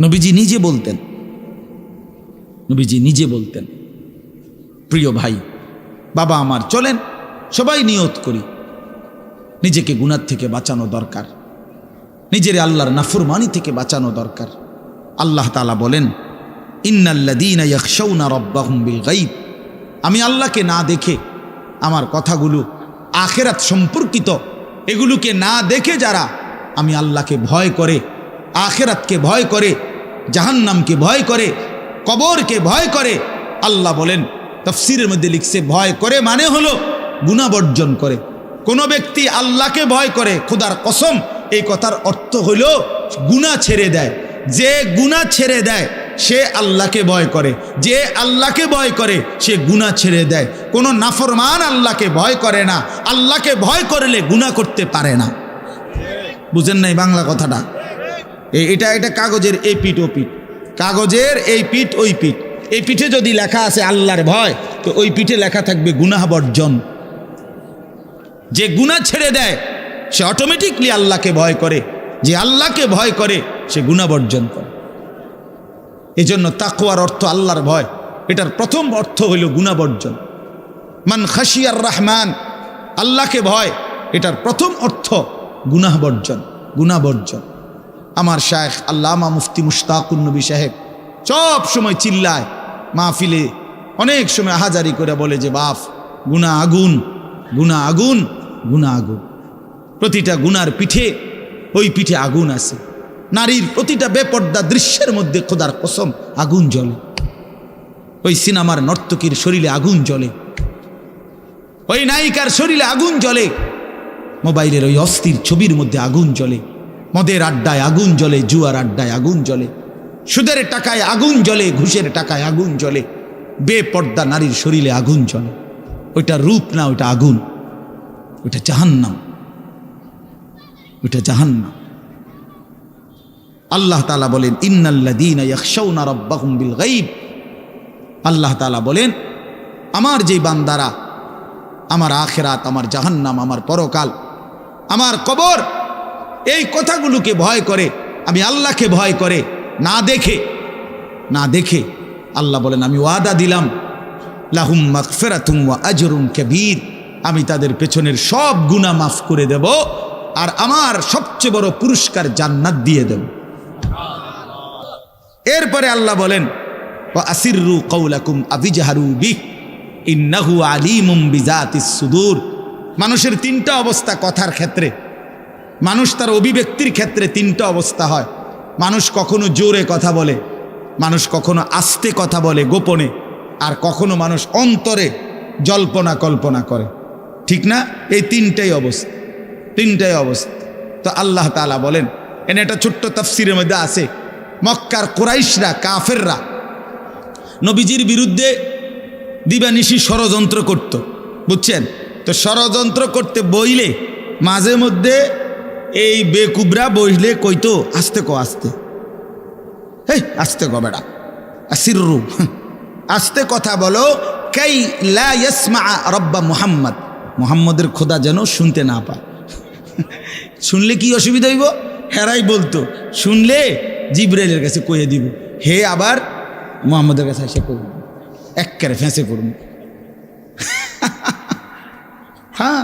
নবীজি নিজে বলতেন। প্রিয় ভাই, বাবা আমার, চলেন সবাই নিয়ত করি, নিজেকে গুনাহ থেকে বাঁচানো দরকার, নিজের আল্লাহর নাফরমানি থেকে বাঁচানো দরকার। আল্লাহ তাআলা বলেন, ইন্নাল্লাযীনা ইয়াখশাউনা রাব্বাহুম বিল গায়ব, আমি আল্লাহকে না দেখে, আমার কথাগুলো আখিরাত সম্পর্কিত, এগুলোকে না দেখে যারা আমি আল্লাহকে ভয় করে, আখিরাতকে ভয় করে, জাহান্নামকে ভয় করে, কবরকে ভয় করে, আল্লাহ বলেন, তাফসীরের মধ্যে লিখছে ভয় করে মানে হলো গুনাহ বর্জন করে। কোন ব্যক্তি আল্লাহকে ভয় করে, খোদার কসম এই কথার অর্থ হলো গুনাহ ছেড়ে দেয়। যে গুনাহ ছেড়ে দেয় সে আল্লাহকে ভয় করে, যে আল্লাহকে ভয় করে সে গুনাহ ছেড়ে দেয়। কোনো নাফরমান আল্লাহকে ভয় করে না, আল্লাহকে ভয় করলে গুনাহ করতে পারে না। বুঝেন নাই বাংলা কথাটা? এটা কাগজের এই পিঠ ও পিঠ, কাগজের এই পিঠ ওই পিঠ। এই পিঠে যদি লেখা আছে আল্লাহর ভয়, তো ওই পিঠে লেখা থাকবে গুনাহ বর্জন। যে গুনাহ ছেড়ে দেয় সে অটোমেটিকলি আল্লাহকে ভয় করে, যে আল্লাহকে ভয় করে সে গুনাহ বর্জন করে। এই জন্য তাকওয়ার অর্থ আল্লাহর ভয়, এটার প্রথম অর্থ হইল গুনাহ বর্জন। মান খাশিয়ার রহমান, আল্লাহকে ভয়, এটার প্রথম অর্থ গুনাহ বর্জন, গুনাহ বর্জন। আমার শায়েখ আল্লামা মুফতি মুশতাকুন নবী সাহেব সব সময় চিল্লায় মাহফিলে, অনেক সময় আহাজারি করে বলে যে বাপ, গুনাহ আগুন, গুনাহ আগুন, গুনাহ আগুন। প্রতিটা গুনার পিঠে, ওই পিঠে আগুন আছে। নারীর প্রতিটা বেপর্দা দৃশ্যের মধ্যে খোদার কসম আগুন জ্বলে। ওই সিনেমার নর্তকীর শরীরে আগুন জ্বলে, ওই নায়িকার শরীরে আগুন জ্বলে, মোবাইলের ওই অস্থির ছবির মধ্যে আগুন জ্বলে, মদের আড্ডায় আগুন জ্বলে, জুয়ার আড্ডায় আগুন জ্বলে, সুদের টাকায় আগুন জ্বলে, ঘুষের টাকায় আগুন জ্বলে, বেপর্দা নারীর শরীরে আগুন জ্বলে। ওইটা রূপ না, ওইটা আগুন, ওইটা জাহান্নাম, ওইটা জাহান্নাম। আল্লাহ তাআলা বলেন, ইন্নাল্লাযীনা ইয়াখশাউনা রাব্বাহুম বিল গায়ব, আল্লাহ তাআলা বলেন আমার যে বান্দারা আমার আখিরাত, আমার জাহান্নাম, আমার পরকাল, আমার কবর, এই কথাগুলোকে ভয় করে, আমি আল্লাহকে ভয় করে, না দেখে আল্লাহ বলেন আমি ওয়াদা দিলাম, লাহুম মাগফিরাতুম ওয়া আজরুন কাবীর, আমি তাদের পেছনের সব গুনাহ মাফ করে দেব, আর আমার সবচেয়ে বড় পুরস্কার জান্নাত দিয়ে দেব। এরপরে আল্লাহ বলেন, ওয়া আসিররু কাওলাকুম আবিজহারু বিহি ইন্নাহু আলিমুম বিজাতিস সুদূর। মানুষের 3টা অবস্থা কথার ক্ষেত্রে, মানুষ তার অভিব্যক্তির ক্ষেত্রে 3টা অবস্থা হয়। মানুষ কখনো জোরে কথা বলে, মানুষ কখনো আস্তে কথা বলে গোপনে, আর কখনো মানুষ অন্তরে জল্পনা কল্পনা করে, ঠিক না? এই তিনটাই অবস্থা। তো আল্লাহ তাআলা বলেন, এনে একটা ছোট্ট তাফসিরের মধ্যে আছে, মক্কার কুরাইশরা, কাফেররা নবীজির বিরুদ্ধে দিবানিশি ষড়যন্ত্র করত, বুঝছেন? তো ষড়যন্ত্র করতে বইলে মাঝে মধ্যে এই বেকুবরা বইলে কইতো, আস্তে কো, আস্তে, হেই আস্তে কো বেড়া, আসিররু, আস্তে কথা বলো, কাই লা ইয়াসমা রব্বা মুহাম্মদ, মুহাম্মদের খোদা যেন শুনতে না পায়। শুনলে কি অসুবিধা হইব? হেরাই বলতো, শুনলে জিবরাইলের কাছে কইয়ে দিব, হে আবার মুহাম্মদের কাছে এসে কইব, এক্কারে ফেঁসে করুন। হ্যাঁ,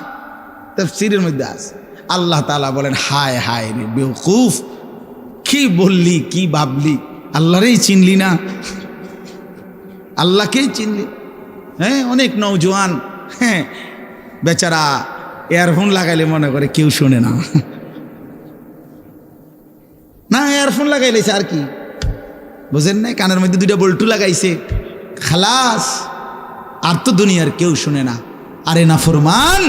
তাফসীরের মধ্যে আছে। আল্লাহ তাআলা বলেন, হায় হায় রে বেওকুফ, কি বললি, কি ভাবলি, আল্লাহরেই চিনলি না, আল্লাহকেই চিনলি। হ্যাঁ, অনেক নওজোয়ান, হ্যাঁ বেচারা ইয়ারফোন লাগাইলে মনে করে কেউ শোনে না, না ইয়ারফোন লাগাইলেছে আর কি, বুঝেন না? কানের মধ্যে দুইটা বল্টু লাগাইছে, খালাস, আর তো দুনিয়ার কেউ শুনে না। আরে না ফরমান,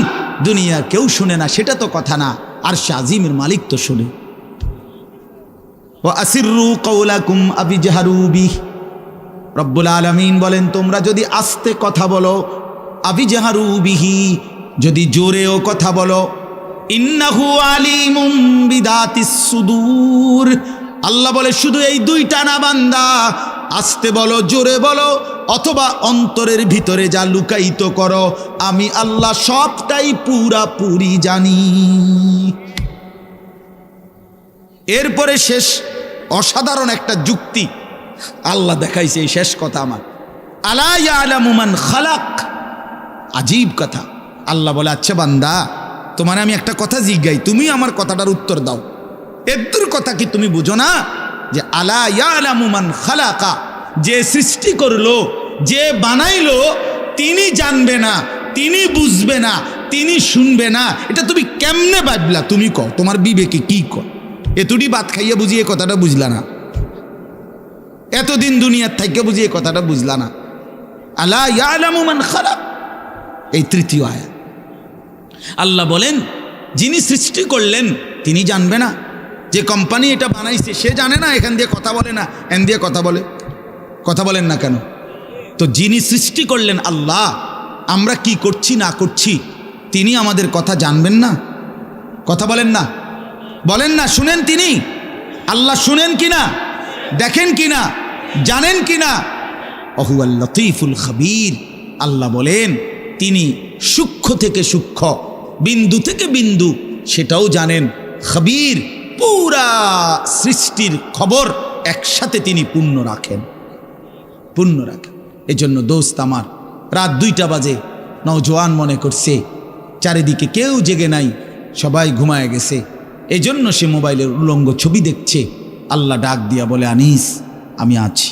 দুনিয়ার কেউ শুনে না সেটা তো কথা না, আর শাজিমের মালিক তো শুনে। ওয়া আসিররু কাওলাকুম আবিজহারু বিহি, রব্বুল আলামিন বলেন, তোমরা যদি আস্তে কথা বলো, আবিজহারু বিহি, যদি জোরেও কথা বলো, ইন্নাহু আলিমুম বিদাতিস সুদূর, আল্লাহ বলে শুধু এই দুইটা না বান্দা, আস্তে বলো, জোরে বলো, অথবা অন্তরের ভিতরে যা লুকায়িত করো, আমি আল্লাহ সবটাই পুরাপুরি জানি। এরপরে শেষ অসাধারণ একটা যুক্তি আল্লাহ দেখাইছে, এই শেষ কথা আমার, আলা ইয়ালামু মান খালাক, আজীব কথা। আল্লাহ বলে, আচ্ছা বান্দা, তোমার আমি একটা কথা জিজ্ঞাই, তুমি আমার কথাটার উত্তর দাও। এর কথা কি তুমি বুঝো না যে আলা ইয়ালামু মান খালাকা, যে সৃষ্টি করলো, যে বানাইলো, তিনি জানবে না, তিনি বুঝবে না, তিনি শুনবে না, এটা তুমি কেমনে ভাবলা? তুমি কও, তোমার বিবেকে কি কও? এতটি ভাত খাইয়া বুঝিয়ে কথাটা বুঝলা না, এতদিন দুনিয়ার থাইকে বুঝিয়ে কথাটা বুঝলা না। আলা ইয়ালামু মান খালাক, এই তৃতীয় আয়াত। আল্লাহ বলেন, যিনি সৃষ্টি করলেন তিনি জানবে না? যে কোম্পানি এটা বানাইছে সে জানে না এখান দিয়ে কথা বলে না, এন দিয়ে কথা বলে? কথা বলেন না কেন? তো যিনি সৃষ্টি করলেন আল্লাহ, আমরা কি করছি না করছি তিনি আমাদের কথা জানবেন না? কথা বলেন না, বলেন না, শুনেন তিনি? আল্লাহ শুনেন কিনা, দেখেন কিনা, জানেন কিনা? অহুয়াল লতীফুল খবীর, আল্লাহ বলেন তিনি সূক্ষ্ম থেকে সূক্ষ্ম, বিন্দু থেকে বিন্দু সেটাও জানেন। খবীর, পুরা সৃষ্টির খবর একসাথে তিনি পূর্ণ রাখেন। এজন্য দোস্ত আমার, রাত 2টা বাজে, নওজোয়ান মনে করছে চারিদিকে কেউ জেগে নাই, সবাই ঘুমায় গেছে, এজন্য সে মোবাইলের উলঙ্গ ছবি দেখছে। আল্লাহ ডাক দিয়া বলে, আনিস আমি আছি।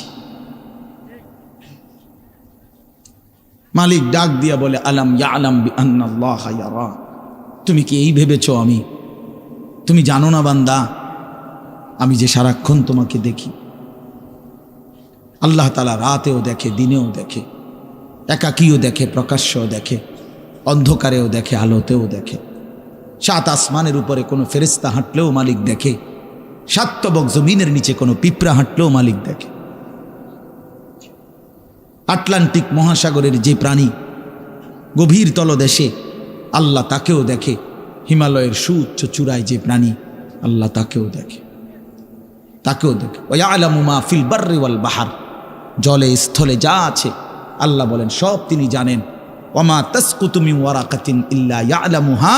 মালিক ডাক দিয়া বলে, আলাম ইয়ালাম বিআন্নাল্লাহা ইয়ারা, তুমি কি এই ভেবেছো তুমি জানো না বান্দা, আমি যে সারাক্ষণ তোমাকে দেখি। আল্লাহ তাআলা রাতেও দেখে, দিনেও দেখে, একাকীও দেখে, প্রকাশ্যও দেখে, অন্ধকারেও দেখে, আলোতেও দেখে। 7 আসমানের উপরে কোনো ফেরেশতা হাঁটলেও মালিক দেখে, 7 তবক জমিনের নিচে কোনো পিঁপড়া হাঁটলেও মালিক দেখে। আটলান্টিক মহাসাগরের যে প্রাণী গভীর তলদেশে, আল্লাহ তাকেও দেখে। হিমালয়ের সুউচ্চ চূড়ায় যে প্রাণী, আল্লাহ তাকেও দেখে। ওয়ায়ালামু মা ফিল বাররি ওয়াল বাহার, জলে স্থলে যা আছে আল্লাহ বলেন সব তিনি জানেন। ওয়ামা তাসকুতু মিন ওয়ারাকাতিন ইল্লা ইয়ালামুহা,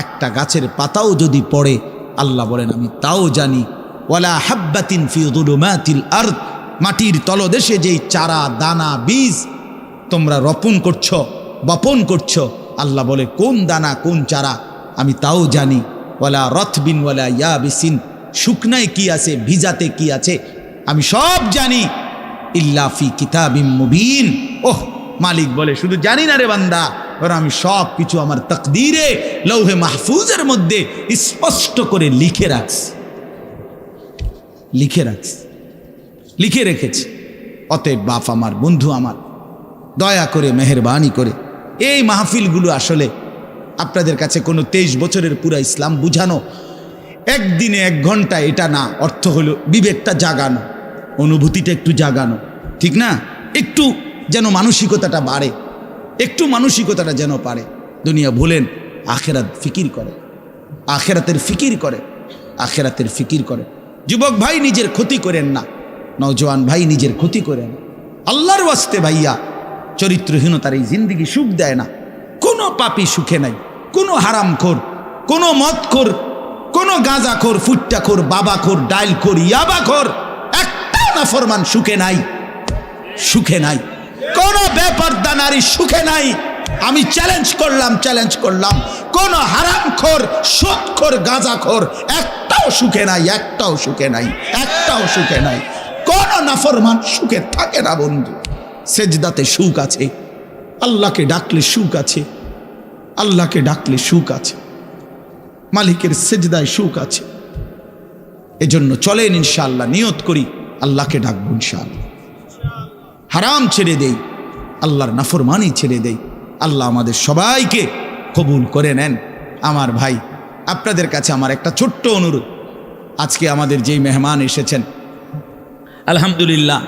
একটা গাছের পাতাও যদি পড়ে আল্লাহ বলেন আমি তাও জানি। ওয়ালা হাব্বাতিন ফি যুলুমাতিল আরদ, মাটির তলদেশে যেই চারা দানা বীজ তোমরা রোপণ করছো, বপন করছো, আল্লাহ বলে কোন দানা কোন চারা আমি তাও জানি। ওয়ালা রতবিন ওয়ালা ইয়াবিসিন, শুকনায় কি আছে ভিজাতে কি আছে আমি সব জানি। ইল্লা ফি কিতাবিম মুবিন, ওহ মালিক বলে শুধু জানি না রে বান্দা, ওরা আমি সব কিছু আমার তাকদীরে লৌহে মাহফুজের মধ্যে স্পষ্ট করে লিখে রেখেছি। অতএব বাপ আমার, বন্ধু আমার, দয়া করে মেহেরবানি করে এই মাহফিলগুলো আসলে আপনাদের কাছে কোনো 23 বছরের পুরা ইসলাম বুঝানো, একদিনে 1 ঘন্টা, এটা না। অর্থ হলো বিবেকটা জাগানো, অনুভূতিটা একটু জাগানো, ঠিক না? একটু যেন মানসিকতাটা বাড়ে, একটু মানসিকতাটা যেন পারে। দুনিয়া ভুলেন, আখেরাত ফিকির করে, আখেরাতের ফিকির করে, আখেরাতের ফিকির করে। যুবক ভাই নিজের ক্ষতি করেন না, নওজোয়ান ভাই নিজের ক্ষতি করেন। আল্লাহর ওয়াস্তে ভাইয়া, চরিত্রহীনতার এই জিন্দেগি সুখ দেয় না। কোনো পাপী সুখে নাই, কোনো হারামখোর, কোনো মদখোর, কোনো গাঁজাখোর, ফুট্টাখোর, বাবাখোর, ডাইলখোর, ইয়াবাখোর, একটা নাফরমান সুখে নাই, সুখে নাই। কোনো বেপরদা নারী সুখে নাই। আমি চ্যালেঞ্জ করলাম, কোন হারামখোর, সুদখোর, গাঁজাখোর একটাও সুখে নাই, একটাও সুখে নাই, একটাও সুখে নাই। কোন নাফরমান সুখে থাকে না বন্ধু। সেজদাতে সুখ আছে, আল্লাহকে ডাকলে সুখ আছে, আল্লাহকে ডাকলে সুখ আছে, মালিকের সেজদায় সুখ আছে। এজন্য চলেন ইনশাআল্লাহ, নিয়ত করি আল্লাহকে ডাকবো ইনশাআল্লাহ। হারাম ছেড়ে দেই, আল্লাহর নাফরমানি ছেড়ে দেই। আল্লাহ আমাদের সবাইকে কবুল করে নেন। আমার ভাই, আপনাদের কাছে আমার একটা ছোট্ট অনুরোধ। আজকে আমাদের যেই মেহমান এসেছেন, আলহামদুলিল্লাহ,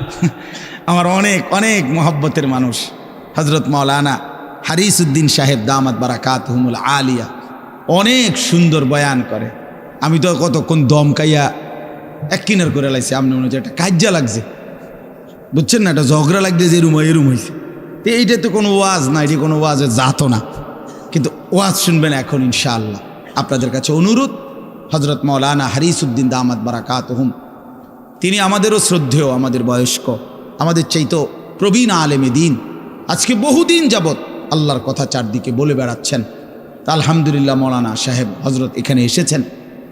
আমার অনেক অনেক মহব্বতের মানুষ, হজরত মাওলানা হারিসউদ্দিন সাহেব দামাত বারাকাতুহুমুল আলিয়া, অনেক সুন্দর বয়ান করে। আমি তো কতক্ষণ দমকাইয়া এক কিনার করে লাইছি, আপনি মনে হচ্ছে একটা কাজ্জা লাগছে, বুঝছেন না? একটা ঝগড়া লাগছে যে এরুম হয়েছে। তো এইটা তো কোনো ওয়াজ না, এটি কোনো ওয়াজের জাতও না, কিন্তু ওয়াজ শুনবেন এখন ইনশাআল্লাহ। আপনাদের কাছে অনুরোধ, হজরত মাওলানা হারিসউদ্দিন দামাত বারাকাতুহুম, তিনি আমাদেরও শ্রদ্ধেয়, আমাদের বয়স্ক, আমাদের চাইতো প্রবীণ আলেমে দিন। আজকে বহুদিন যাবৎ আল্লাহর কথা চারদিকে বলে বেড়াচ্ছেন। তা আলহামদুলিল্লাহ মাওলানা সাহেব হজরত এখানে এসেছেন।